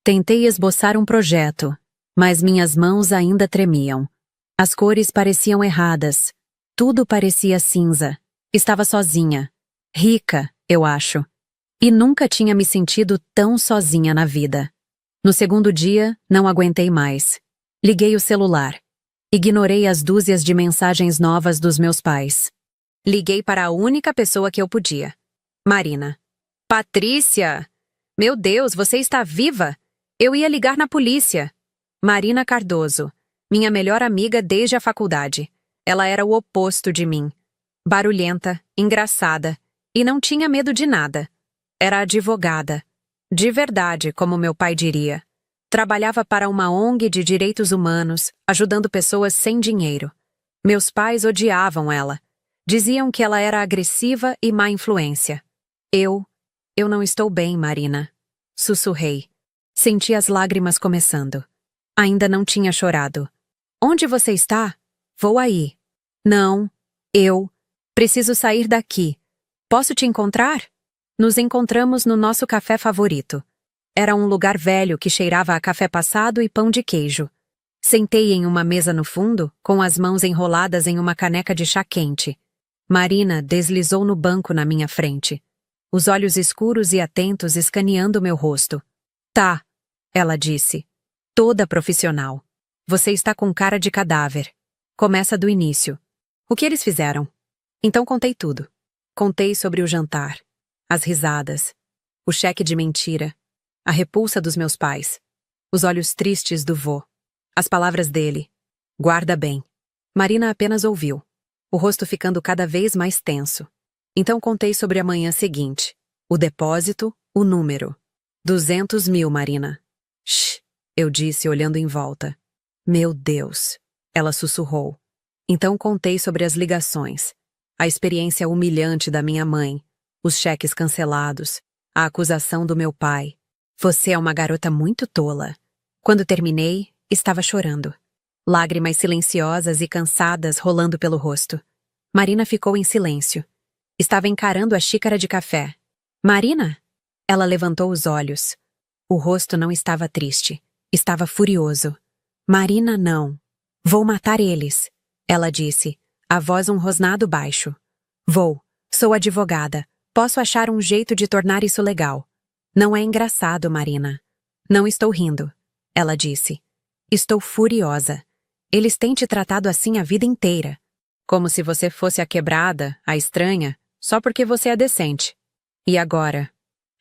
Tentei esboçar um projeto, mas minhas mãos ainda tremiam. As cores pareciam erradas. Tudo parecia cinza. Estava sozinha. Rica, eu acho. E nunca tinha me sentido tão sozinha na vida. No segundo dia, não aguentei mais. Liguei o celular. Ignorei as dúzias de mensagens novas dos meus pais. Liguei para a única pessoa que eu podia. Marina. Patrícia! Meu Deus, você está viva? Eu ia ligar na polícia. Marina Cardoso. Minha melhor amiga desde a faculdade. Ela era o oposto de mim. Barulhenta, engraçada. E não tinha medo de nada. Era advogada. De verdade, como meu pai diria. Trabalhava para uma ONG de direitos humanos, ajudando pessoas sem dinheiro. Meus pais odiavam ela. Diziam que ela era agressiva e má influência. Eu não estou bem, Marina. Sussurrei. Senti as lágrimas começando. Ainda não tinha chorado. Onde você está? Vou aí. Não. Preciso sair daqui. Posso te encontrar? Nos encontramos no nosso café favorito. Era um lugar velho que cheirava a café passado e pão de queijo. Sentei em uma mesa no fundo, com as mãos enroladas em uma caneca de chá quente. Marina deslizou no banco na minha frente. Os olhos escuros e atentos escaneando meu rosto. Tá, ela disse. Toda profissional. Você está com cara de cadáver. Começa do início. O que eles fizeram? Então contei tudo. Contei sobre o jantar, as risadas, o cheque de mentira, a repulsa dos meus pais, os olhos tristes do vô, as palavras dele. Guarda bem. Marina apenas ouviu, o rosto ficando cada vez mais tenso. Então contei sobre a manhã seguinte, o depósito, o número. 200.000, Marina. Shh, eu disse olhando em volta. Meu Deus, ela sussurrou. Então contei sobre as ligações, a experiência humilhante da minha mãe, os cheques cancelados, a acusação do meu pai. Você é uma garota muito tola. Quando terminei, estava chorando. Lágrimas silenciosas e cansadas rolando pelo rosto. Marina ficou em silêncio. Estava encarando a xícara de café. Marina? Ela levantou os olhos. O rosto não estava triste. Estava furioso. Marina, não. Vou matar eles. Ela disse, a voz um rosnado baixo. Vou. Sou advogada. Posso achar um jeito de tornar isso legal. Não é engraçado, Marina. Não estou rindo. Ela disse. Estou furiosa. Eles têm te tratado assim a vida inteira. Como se você fosse a quebrada, a estranha, só porque você é decente. E agora?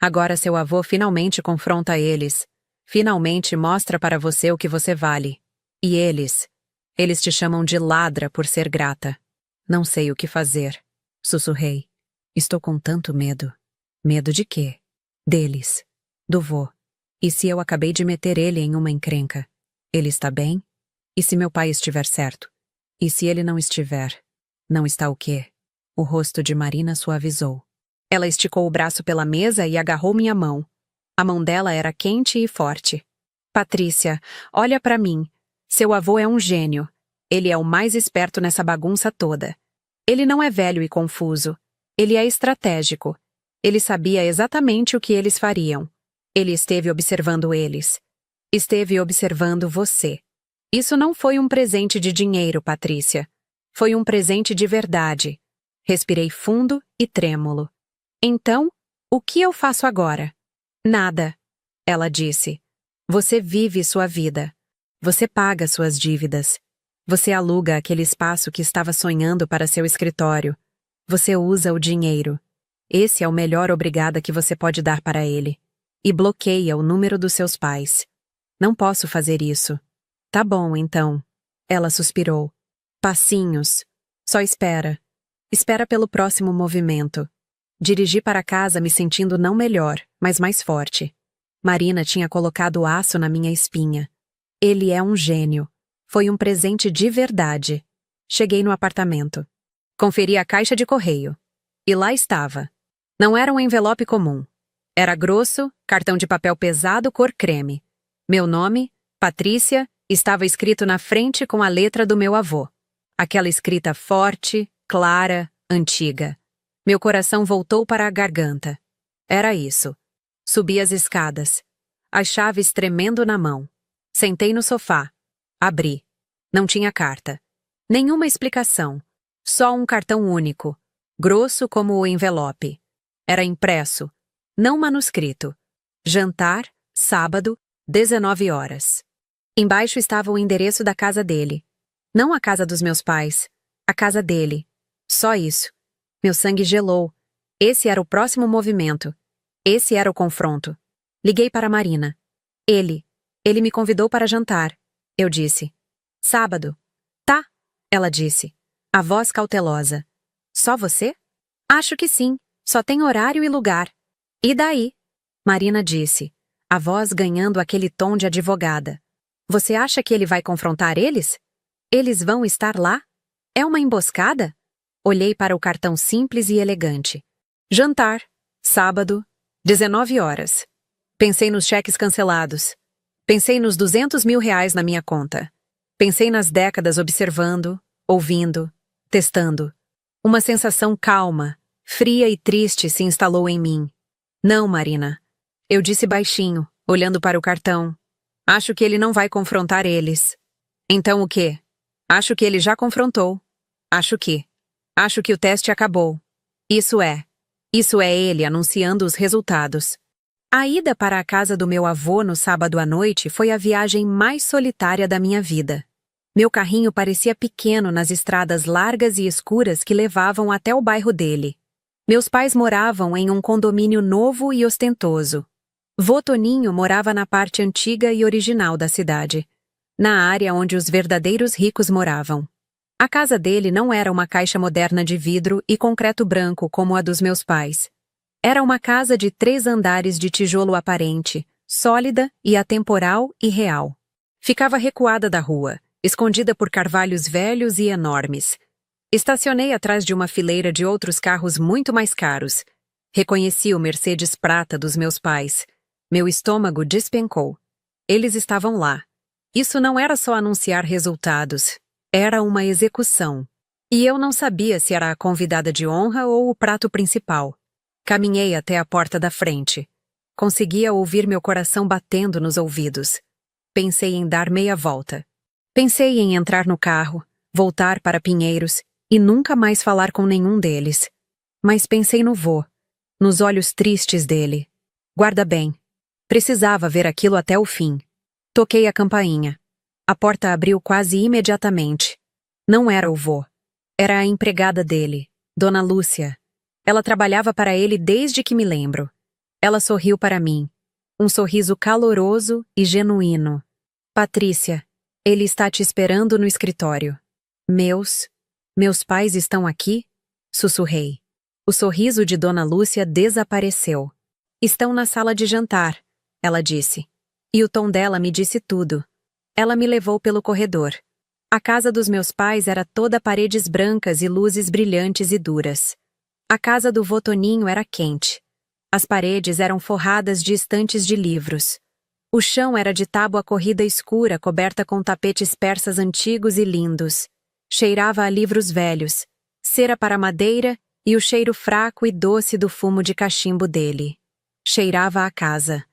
Agora seu avô finalmente confronta eles. Finalmente mostra para você o que você vale. E eles te chamam de ladra por ser grata. Não sei o que fazer. Sussurrei. Estou com tanto medo. Medo de quê? Deles. Do vô. E se eu acabei de meter ele em uma encrenca? Ele está bem? E se meu pai estiver certo? E se ele não estiver? Não está o quê? O rosto de Marina suavizou. Ela esticou o braço pela mesa e agarrou minha mão. A mão dela era quente e forte. Patrícia, olha para mim. Seu avô é um gênio. Ele é o mais esperto nessa bagunça toda. Ele não é velho e confuso. Ele é estratégico. Ele sabia exatamente o que eles fariam. Ele esteve observando eles. Esteve observando você. Isso não foi um presente de dinheiro, Patrícia. Foi um presente de verdade. Respirei fundo e trêmulo. Então, o que eu faço agora? Nada, ela disse. Você vive sua vida. Você paga suas dívidas. Você aluga aquele espaço que estava sonhando para seu escritório. Você usa o dinheiro. Esse é o melhor obrigada que você pode dar para ele. E bloqueia o número dos seus pais. Não posso fazer isso. Tá bom, então. Ela suspirou. Passinhos. Só espera. Espera pelo próximo movimento. Dirigi para casa me sentindo não melhor, mas mais forte. Marina tinha colocado aço na minha espinha. Ele é um gênio. Foi um presente de verdade. Cheguei no apartamento. Conferi a caixa de correio. E lá estava. Não era um envelope comum. Era grosso, cartão de papel pesado cor creme. Meu nome, Patrícia, estava escrito na frente com a letra do meu avô. Aquela escrita forte, clara, antiga. Meu coração voltou para a garganta. Era isso. Subi as escadas. As chaves tremendo na mão. Sentei no sofá. Abri. Não tinha carta. Nenhuma explicação. Só um cartão único. Grosso como o envelope. Era impresso. Não manuscrito. Jantar, sábado, 19 horas. Embaixo estava o endereço da casa dele. Não a casa dos meus pais. A casa dele. Só isso. Meu sangue gelou. Esse era o próximo movimento. Esse era o confronto. Liguei para Marina. Ele me convidou para jantar. Eu disse. Sábado. Tá, ela disse. A voz cautelosa. Só você? Acho que sim. Só tem horário e lugar. E daí? Marina disse, a voz ganhando aquele tom de advogada. Você acha que ele vai confrontar eles? Eles vão estar lá? É uma emboscada? Olhei para o cartão simples e elegante. Jantar. Sábado. 19 horas. Pensei nos cheques cancelados. Pensei nos R$ 200.000 na minha conta. Pensei nas décadas observando, ouvindo, testando. Uma sensação calma, fria e triste se instalou em mim. Não, Marina. Eu disse baixinho, olhando para o cartão. Acho que ele não vai confrontar eles. Então o quê? Acho que ele já confrontou. Acho que o teste acabou. Isso é ele anunciando os resultados. A ida para a casa do meu avô no sábado à noite foi a viagem mais solitária da minha vida. Meu carrinho parecia pequeno nas estradas largas e escuras que levavam até o bairro dele. Meus pais moravam em um condomínio novo e ostentoso. Vô Toninho morava na parte antiga e original da cidade, na área onde os verdadeiros ricos moravam. A casa dele não era uma caixa moderna de vidro e concreto branco como a dos meus pais. Era uma casa de 3 andares de tijolo aparente, sólida e atemporal e real. Ficava recuada da rua, escondida por carvalhos velhos e enormes. Estacionei atrás de uma fileira de outros carros muito mais caros. Reconheci o Mercedes prata dos meus pais. Meu estômago despencou. Eles estavam lá. Isso não era só anunciar resultados. Era uma execução. E eu não sabia se era a convidada de honra ou o prato principal. Caminhei até a porta da frente. Conseguia ouvir meu coração batendo nos ouvidos. Pensei em dar meia volta. Pensei em entrar no carro, voltar para Pinheiros e nunca mais falar com nenhum deles. Mas pensei no vô, nos olhos tristes dele. Guarda bem. Precisava ver aquilo até o fim. Toquei a campainha. A porta abriu quase imediatamente. Não era o vô. Era a empregada dele, Dona Lúcia. Ela trabalhava para ele desde que me lembro. Ela sorriu para mim. Um sorriso caloroso e genuíno. Patrícia, ele está te esperando no escritório. Meus pais estão aqui? Sussurrei. O sorriso de Dona Lúcia desapareceu. Estão na sala de jantar, ela disse. E o tom dela me disse tudo. Ela me levou pelo corredor. A casa dos meus pais era toda paredes brancas e luzes brilhantes e duras. A casa do vô Toninho era quente. As paredes eram forradas de estantes de livros. O chão era de tábua corrida escura coberta com tapetes persas antigos e lindos. Cheirava a livros velhos, cera para madeira e o cheiro fraco e doce do fumo de cachimbo dele. Cheirava a casa.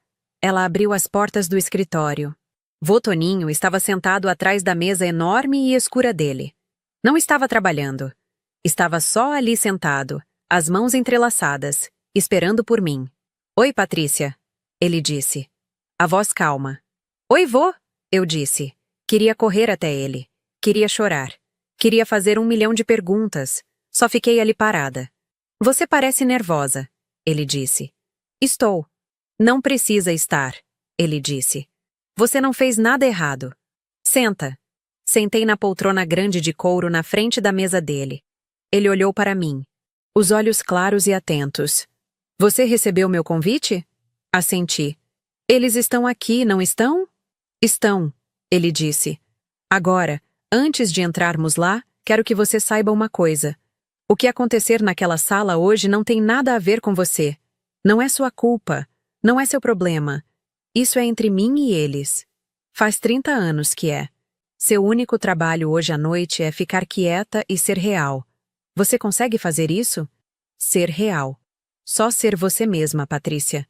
Ela abriu as portas do escritório. Vô Toninho estava sentado atrás da mesa enorme e escura dele. Não estava trabalhando. Estava só ali sentado, as mãos entrelaçadas, esperando por mim. Oi, Patrícia, ele disse. A voz calma. Oi, vô, eu disse. Queria correr até ele. Queria chorar. Queria fazer 1 milhão de perguntas. Só fiquei ali parada. Você parece nervosa, ele disse. Estou. Não precisa estar, ele disse. Você não fez nada errado. Senta. Sentei na poltrona grande de couro na frente da mesa dele. Ele olhou para mim. Os olhos claros e atentos. Você recebeu meu convite? Assenti. Eles estão aqui, não estão? Estão, ele disse. Agora, antes de entrarmos lá, quero que você saiba uma coisa. O que acontecer naquela sala hoje não tem nada a ver com você. Não é sua culpa. Não é seu problema. Isso é entre mim e eles. Faz 30 anos que é. Seu único trabalho hoje à noite é ficar quieta e ser real. Você consegue fazer isso? Ser real. Só ser você mesma, Patrícia.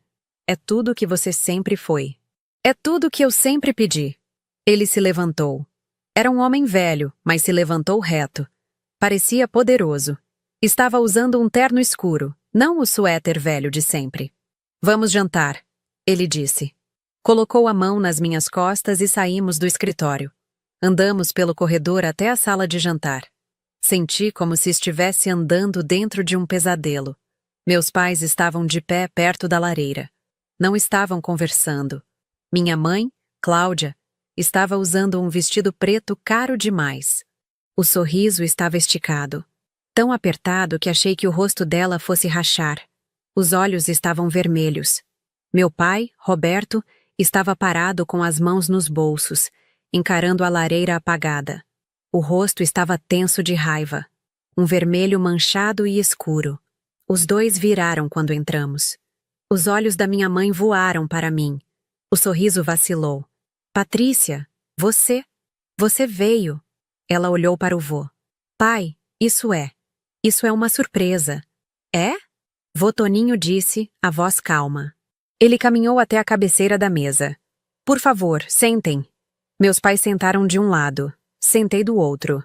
É tudo o que você sempre foi. É tudo o que eu sempre pedi. Ele se levantou. Era um homem velho, mas se levantou reto. Parecia poderoso. Estava usando um terno escuro, não o suéter velho de sempre. Vamos jantar, ele disse. Colocou a mão nas minhas costas e saímos do escritório. Andamos pelo corredor até a sala de jantar. Senti como se estivesse andando dentro de um pesadelo. Meus pais estavam de pé perto da lareira. Não estavam conversando. Minha mãe, Cláudia, estava usando um vestido preto caro demais. O sorriso estava esticado. Tão apertado que achei que o rosto dela fosse rachar. Os olhos estavam vermelhos. Meu pai, Roberto, estava parado com as mãos nos bolsos, encarando a lareira apagada. O rosto estava tenso de raiva. Um vermelho manchado e escuro. Os dois viraram quando entramos. Os olhos da minha mãe voaram para mim. O sorriso vacilou. Patrícia, você veio. Ela olhou para o vô. Pai, isso é uma surpresa. É? Vô Toninho disse, a voz calma. Ele caminhou até a cabeceira da mesa. Por favor, sentem. Meus pais sentaram de um lado. Sentei do outro.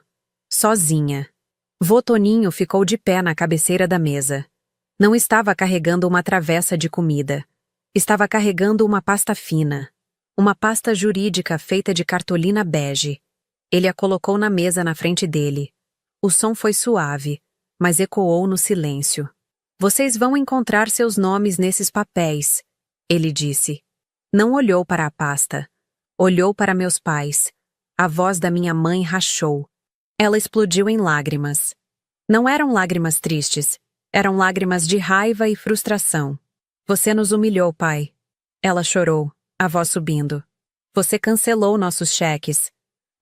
Sozinha. Vô Toninho ficou de pé na cabeceira da mesa. Não estava carregando uma travessa de comida. Estava carregando uma pasta fina. Uma pasta jurídica feita de cartolina bege. Ele a colocou na mesa na frente dele. O som foi suave, mas ecoou no silêncio. Vocês vão encontrar seus nomes nesses papéis, ele disse. Não olhou para a pasta. Olhou para meus pais. A voz da minha mãe rachou. Ela explodiu em lágrimas. Não eram lágrimas tristes. Eram lágrimas de raiva e frustração. Você nos humilhou, pai. Ela chorou, a voz subindo. Você cancelou nossos cheques.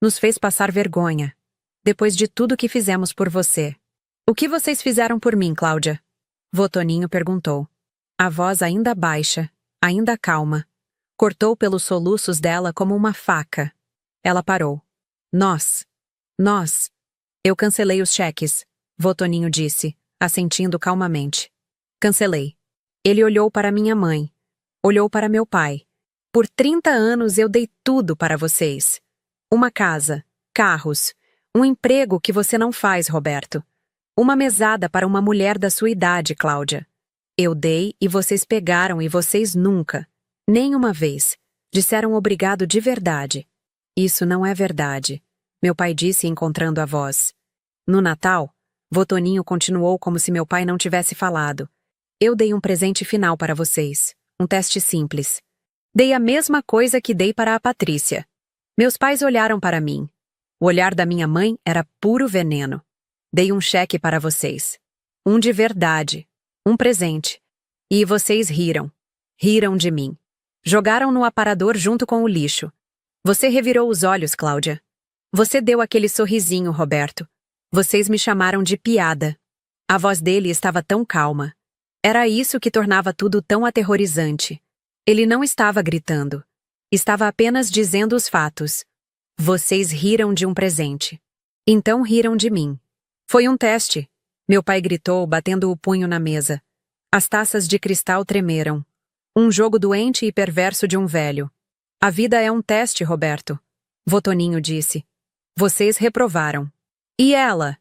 Nos fez passar vergonha. Depois de tudo que fizemos por você. O que vocês fizeram por mim, Cláudia? Vô Toninho perguntou. A voz ainda baixa, ainda calma. Cortou pelos soluços dela como uma faca. Ela parou. Nós. Eu cancelei os cheques, Vô Toninho disse, assentindo calmamente. Cancelei. Ele olhou para minha mãe. Olhou para meu pai. Por 30 anos eu dei tudo para vocês. Uma casa, carros, um emprego que você não faz, Roberto. Uma mesada para uma mulher da sua idade, Cláudia. Eu dei e vocês pegaram e vocês nunca, nem uma vez, disseram obrigado de verdade. Isso não é verdade, meu pai disse encontrando a voz. No Natal, Vô Toninho continuou como se meu pai não tivesse falado. Eu dei um presente final para vocês, um teste simples. Dei a mesma coisa que dei para a Patrícia. Meus pais olharam para mim. O olhar da minha mãe era puro veneno. Dei um cheque para vocês. Um de verdade. Um presente. E vocês riram. Riram de mim. Jogaram no aparador junto com o lixo. Você revirou os olhos, Cláudia. Você deu aquele sorrisinho, Roberto. Vocês me chamaram de piada. A voz dele estava tão calma. Era isso que tornava tudo tão aterrorizante. Ele não estava gritando. Estava apenas dizendo os fatos. Vocês riram de um presente. Então riram de mim. Foi um teste. Meu pai gritou, batendo o punho na mesa. As taças de cristal tremeram. Um jogo doente e perverso de um velho. A vida é um teste, Roberto. Vô Toninho disse. Vocês reprovaram. E ela?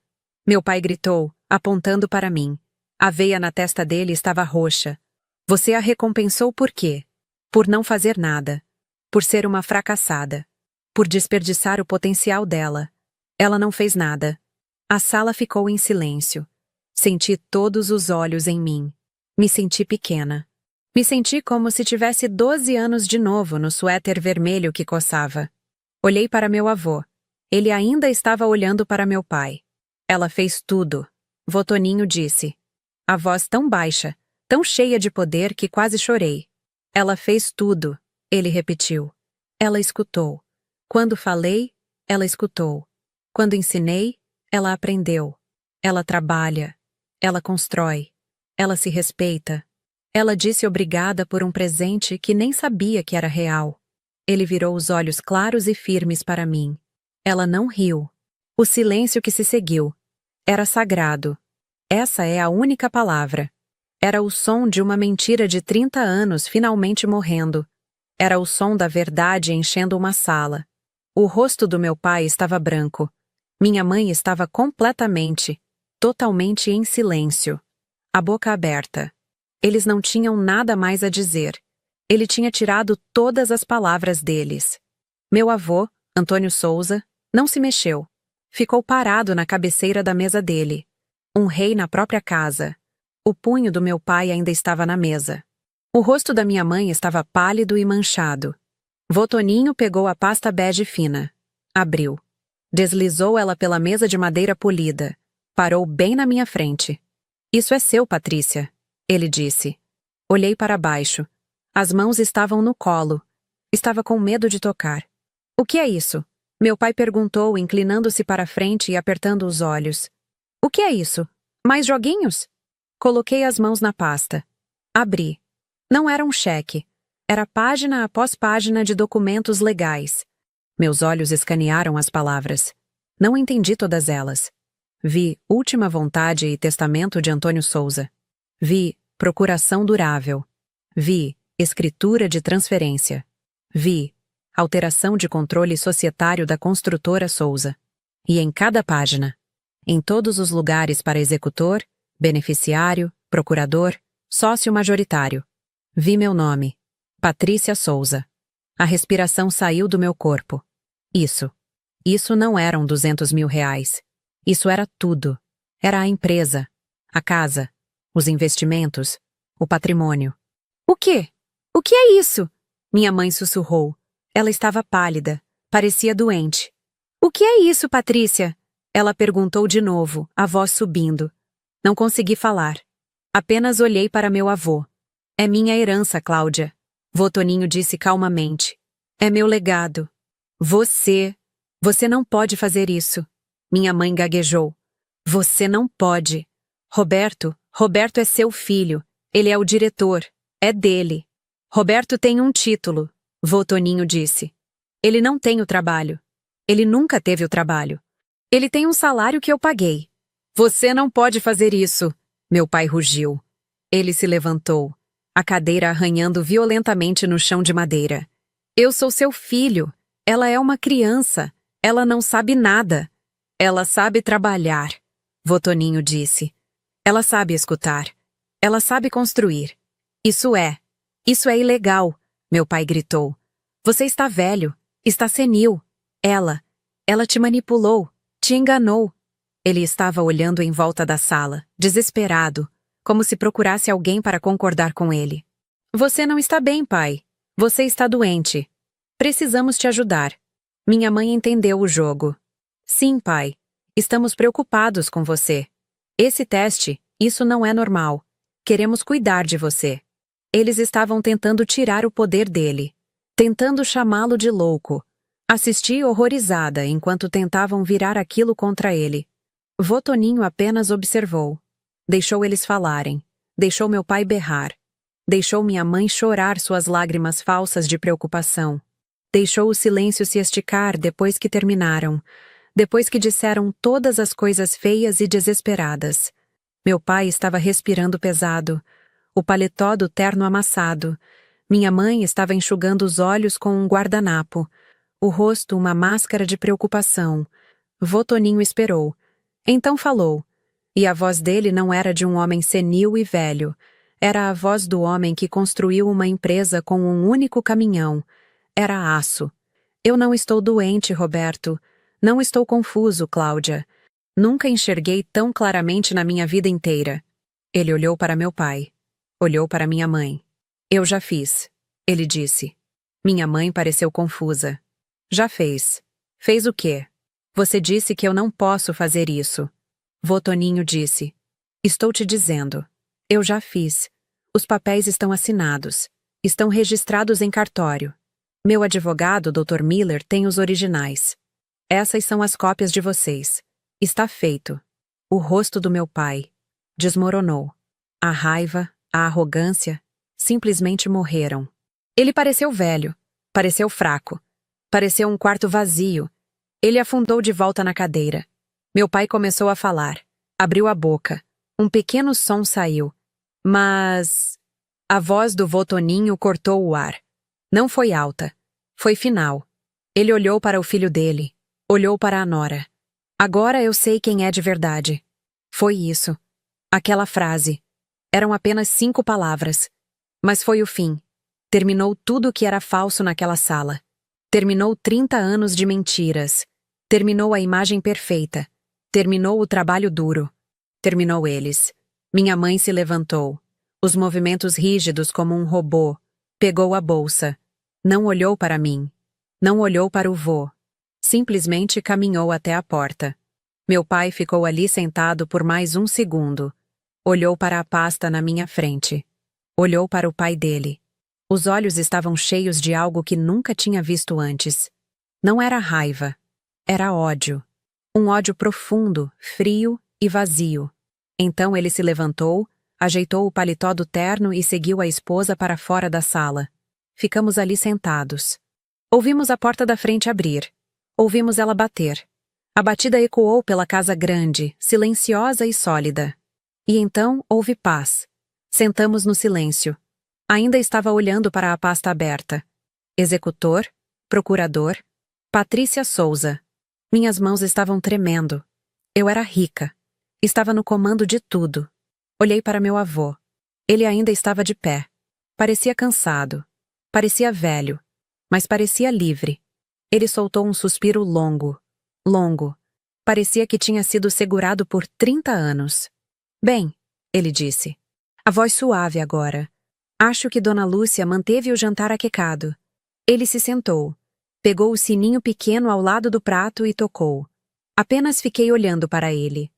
Meu pai gritou, apontando para mim. A veia na testa dele estava roxa. Você a recompensou por quê? Por não fazer nada. Por ser uma fracassada. Por desperdiçar o potencial dela. Ela não fez nada. A sala ficou em silêncio. Senti todos os olhos em mim. Me senti pequena. Me senti como se tivesse 12 anos de novo no suéter vermelho que coçava. Olhei para meu avô. Ele ainda estava olhando para meu pai. Ela fez tudo, Vô Toninho disse. A voz tão baixa, tão cheia de poder que quase chorei. Ela fez tudo, ele repetiu. Ela escutou. Quando falei, ela escutou. Quando ensinei, ela aprendeu. Ela trabalha, Ela constrói. Ela se respeita. Ela disse obrigada por um presente que nem sabia que era real. Ele virou os olhos claros e firmes para mim. Ela não riu. O silêncio que se seguiu era sagrado. Essa é a única palavra. Era o som de uma mentira de 30 anos finalmente morrendo. Era o som da verdade enchendo uma sala. O rosto do meu pai estava branco. Minha mãe estava totalmente em silêncio. A boca aberta. Eles não tinham nada mais a dizer. Ele tinha tirado todas as palavras deles. Meu avô, Antônio Souza, não se mexeu. Ficou parado na cabeceira da mesa dele. Um rei na própria casa. O punho do meu pai ainda estava na mesa. O rosto da minha mãe estava pálido e manchado. Vô Toninho pegou a pasta bege fina. Abriu. Deslizou ela pela mesa de madeira polida. Parou bem na minha frente. Isso é seu, Patrícia, ele disse. Olhei para baixo. As mãos estavam no colo. Estava com medo de tocar. O que é isso? Meu pai perguntou, inclinando-se para a frente e apertando os olhos. O que é isso? Mais joguinhos? Coloquei as mãos na pasta. Abri. Não era um cheque. Era página após página de documentos legais. Meus olhos escanearam as palavras. Não entendi todas elas. Vi Última Vontade e Testamento de Antônio Souza. Vi Procuração Durável. Vi Escritura de Transferência. Vi Alteração de Controle Societário da Construtora Souza. E em cada página, em todos os lugares para executor, beneficiário, procurador, sócio majoritário, vi meu nome, Patrícia Souza. A respiração saiu do meu corpo. Isso não eram 200 mil reais. Isso era tudo. Era a empresa, a casa, os investimentos, o patrimônio. O quê? O que é isso? Minha mãe sussurrou. Ela estava pálida, parecia doente. O que é isso, Patrícia? Ela perguntou de novo, a voz subindo. Não consegui falar. Apenas olhei para meu avô. É minha herança, Cláudia. Vô Toninho disse calmamente. É meu legado. Você não pode fazer isso. Minha mãe gaguejou. Você não pode. Roberto é seu filho. Ele é o diretor. É dele. Roberto tem um título, Vô Toninho disse. Ele não tem o trabalho. Ele nunca teve o trabalho. Ele tem um salário que eu paguei. Você não pode fazer isso, meu pai rugiu. Ele se levantou, a cadeira arranhando violentamente no chão de madeira. Eu sou seu filho. Ela é uma criança. Ela não sabe nada. Ela sabe trabalhar, Vô Toninho disse. Ela sabe escutar. Ela sabe construir. Isso é ilegal, meu pai gritou. Você está velho, está senil. Ela te manipulou, te enganou. Ele estava olhando em volta da sala, desesperado, como se procurasse alguém para concordar com ele. Você não está bem, pai. Você está doente. Precisamos te ajudar. Minha mãe entendeu o jogo. Sim, pai. Estamos preocupados com você. Esse teste, isso não é normal. Queremos cuidar de você. Eles estavam tentando tirar o poder dele, tentando chamá-lo de louco. Assisti horrorizada enquanto tentavam virar aquilo contra ele. Vô Toninho apenas observou. Deixou eles falarem. Deixou meu pai berrar. Deixou minha mãe chorar suas lágrimas falsas de preocupação. Deixou o silêncio se esticar depois que terminaram. Depois que disseram todas as coisas feias e desesperadas. Meu pai estava respirando pesado. O paletó do terno amassado. Minha mãe estava enxugando os olhos com um guardanapo. O rosto uma máscara de preocupação. Vô Toninho esperou. Então falou. E a voz dele não era de um homem senil e velho. Era a voz do homem que construiu uma empresa com um único caminhão. Era aço. Eu não estou doente, Roberto. Não estou confuso, Cláudia. Nunca enxerguei tão claramente na minha vida inteira. Ele olhou para meu pai. Olhou para minha mãe. Eu já fiz, ele disse. Minha mãe pareceu confusa. Já fez. Fez o quê? Você disse que eu não posso fazer isso. Vô Toninho disse. Estou te dizendo. Eu já fiz. Os papéis estão assinados. Estão registrados em cartório. Meu advogado, Dr. Miller, tem os originais. Essas são as cópias de vocês. Está feito. O rosto do meu pai. desmoronou. A raiva, a arrogância, simplesmente morreram. Ele pareceu velho, pareceu fraco, pareceu um quarto vazio. Ele afundou de volta na cadeira. Meu pai começou a falar. Abriu a boca. Um pequeno som saiu. Mas... A voz do vô Toninho cortou o ar. Não foi alta. Foi final. Ele olhou para o filho dele. Olhou para a nora. Agora eu sei quem é de verdade. Foi isso. Aquela frase. Eram apenas 5 palavras. Mas foi o fim. Terminou tudo o que era falso naquela sala. Terminou 30 anos de mentiras. Terminou a imagem perfeita. Terminou o trabalho duro. Terminou eles. Minha mãe se levantou. Os movimentos rígidos como um robô. Pegou a bolsa. Não olhou para mim. Não olhou para o vô. Simplesmente caminhou até a porta. Meu pai ficou ali sentado por mais 1 segundo. Olhou para a pasta na minha frente. Olhou para o pai dele. Os olhos estavam cheios de algo que nunca tinha visto antes. Não era raiva. Era ódio. Um ódio profundo, frio e vazio. Então ele se levantou, ajeitou o paletó do terno e seguiu a esposa para fora da sala. Ficamos ali sentados. Ouvimos a porta da frente abrir. Ouvimos ela bater. A batida ecoou pela casa grande, silenciosa e sólida. E então houve paz. Sentamos no silêncio. Ainda estava olhando para a pasta aberta. Executor, procurador, Patrícia Souza. Minhas mãos estavam tremendo. Eu era rica. Estava no comando de tudo. Olhei para meu avô. Ele ainda estava de pé. Parecia cansado. Parecia velho. Mas parecia livre. Ele soltou um suspiro longo. Longo. Parecia que tinha sido segurado por 30 anos. Bem, ele disse. A voz suave agora. Acho que Dona Lúcia manteve o jantar aquecado. Ele se sentou. Pegou o sininho pequeno ao lado do prato e tocou. Apenas fiquei olhando para ele.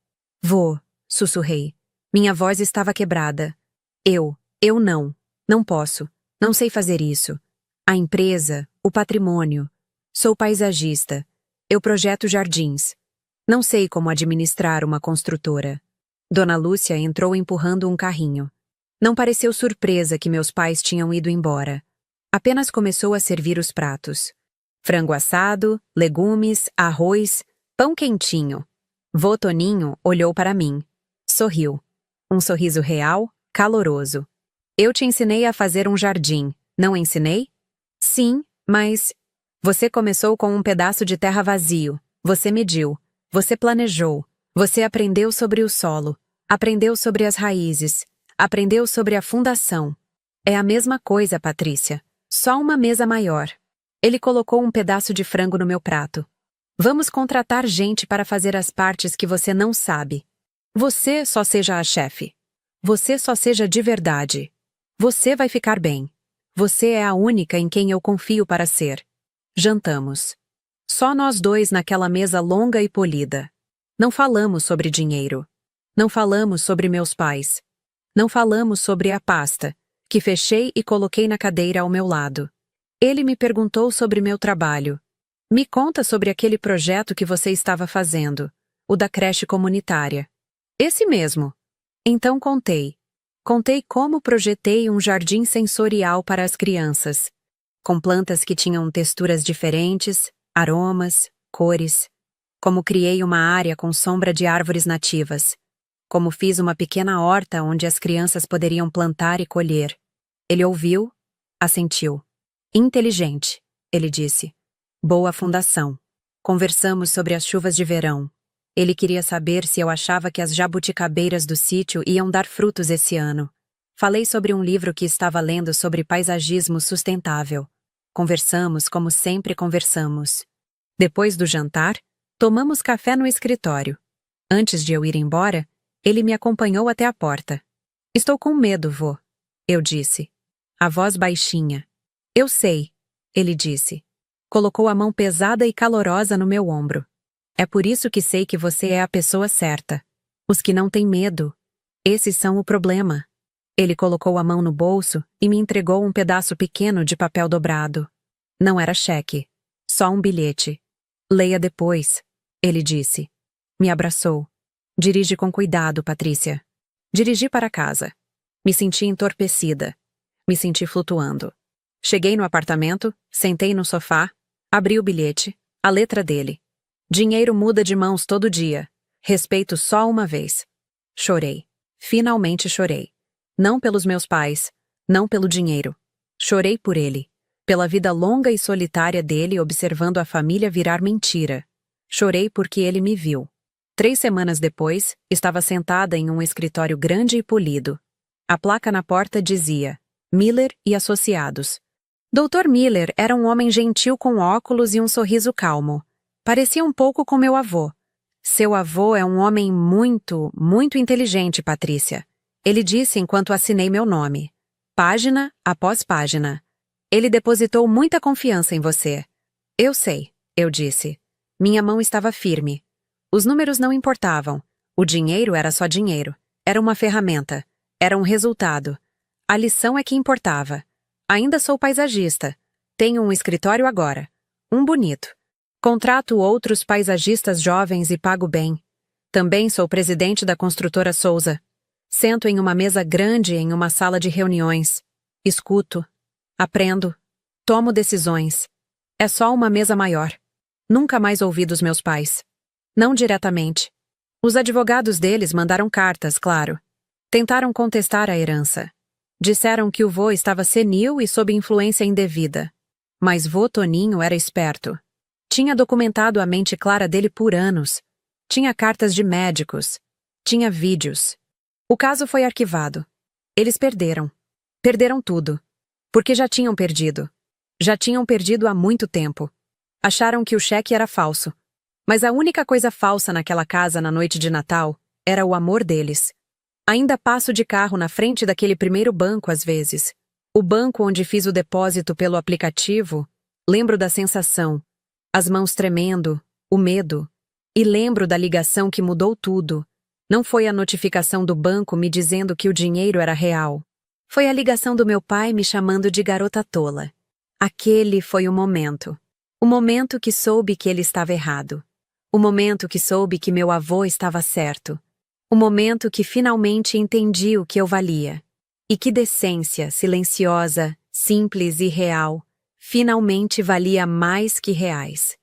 Vô, sussurrei. Minha voz estava quebrada. Eu não. Não posso. Não sei fazer isso. A empresa, o patrimônio. Sou paisagista. Eu projeto jardins. Não sei como administrar uma construtora. Dona Lúcia entrou empurrando um carrinho. Não pareceu surpresa que meus pais tinham ido embora. Apenas começou a servir os pratos. Frango assado, legumes, arroz, pão quentinho. Vô Toninho olhou para mim. Sorriu. Um sorriso real, caloroso. Eu te ensinei a fazer um jardim, não ensinei? Sim, mas... Você começou com um pedaço de terra vazio. Você mediu. Você planejou. Você aprendeu sobre o solo. Aprendeu sobre as raízes. Aprendeu sobre a fundação. É a mesma coisa, Patrícia. Só uma mesa maior. Ele colocou um pedaço de frango no meu prato. Vamos contratar gente para fazer as partes que você não sabe. Você só seja a chefe. Você só seja de verdade. Você vai ficar bem. Você é a única em quem eu confio para ser. Jantamos. Só nós dois naquela mesa longa e polida. Não falamos sobre dinheiro. Não falamos sobre meus pais. Não falamos sobre a pasta, que fechei e coloquei na cadeira ao meu lado. Ele me perguntou sobre meu trabalho. Me conta sobre aquele projeto que você estava fazendo, o da creche comunitária. Esse mesmo. Então contei. Contei como projetei um jardim sensorial para as crianças, com plantas que tinham texturas diferentes, aromas, cores. Como criei uma área com sombra de árvores nativas. Como fiz uma pequena horta onde as crianças poderiam plantar e colher. Ele ouviu, assentiu. Inteligente, ele disse. Boa fundação. Conversamos sobre as chuvas de verão. Ele queria saber se eu achava que as jabuticabeiras do sítio iam dar frutos esse ano. Falei sobre um livro que estava lendo sobre paisagismo sustentável. Conversamos como sempre conversamos. Depois do jantar, tomamos café no escritório. Antes de eu ir embora, ele me acompanhou até a porta. Estou com medo, vô, eu disse. A voz baixinha. Eu sei, ele disse. Colocou a mão pesada e calorosa no meu ombro. É por isso que sei que você é a pessoa certa. Os que não têm medo. Esses são o problema. Ele colocou a mão no bolso e me entregou um pedaço pequeno de papel dobrado. Não era cheque. Só um bilhete. Leia depois, ele disse. Me abraçou. Dirige com cuidado, Patrícia. Dirigi para casa. Me senti entorpecida. Me senti flutuando. Cheguei no apartamento, sentei no sofá, abri o bilhete, a letra dele. Dinheiro muda de mãos todo dia. Respeito só uma vez. Chorei. Finalmente chorei. Não pelos meus pais, não pelo dinheiro. Chorei por ele. Pela vida longa e solitária dele observando a família virar mentira. Chorei porque ele me viu. 3 semanas depois, estava sentada em um escritório grande e polido. A placa na porta dizia: Miller e Associados. Dr. Miller era um homem gentil com óculos e um sorriso calmo. Parecia um pouco com meu avô. Seu avô é um homem muito, muito inteligente, Patrícia. Ele disse enquanto assinei meu nome. Página após página. Ele depositou muita confiança em você. Eu sei, eu disse. Minha mão estava firme. Os números não importavam. O dinheiro era só dinheiro. Era uma ferramenta. Era um resultado. A lição é que importava. Ainda sou paisagista. Tenho um escritório agora. Um bonito. Contrato outros paisagistas jovens e pago bem. Também sou presidente da construtora Souza. Sento em uma mesa grande em uma sala de reuniões. Escuto. Aprendo. Tomo decisões. É só uma mesa maior. Nunca mais ouvi dos meus pais. Não diretamente. Os advogados deles mandaram cartas, claro. Tentaram contestar a herança. Disseram que o vô estava senil e sob influência indevida. Mas vô Toninho era esperto. Tinha documentado a mente clara dele por anos. Tinha cartas de médicos. Tinha vídeos. O caso foi arquivado. Eles perderam. Perderam tudo. Porque já tinham perdido. Já tinham perdido há muito tempo. Acharam que o cheque era falso. Mas a única coisa falsa naquela casa na noite de Natal era o amor deles. Ainda passo de carro na frente daquele primeiro banco às vezes. O banco onde fiz o depósito pelo aplicativo. Lembro da sensação. As mãos tremendo, o medo. E lembro da ligação que mudou tudo. Não foi a notificação do banco me dizendo que o dinheiro era real. Foi a ligação do meu pai me chamando de garota tola. Aquele foi o momento. O momento que soube que ele estava errado. O momento que soube que meu avô estava certo. O momento que finalmente entendi o que eu valia. E que decência, silenciosa, simples e real, finalmente valia mais que reais.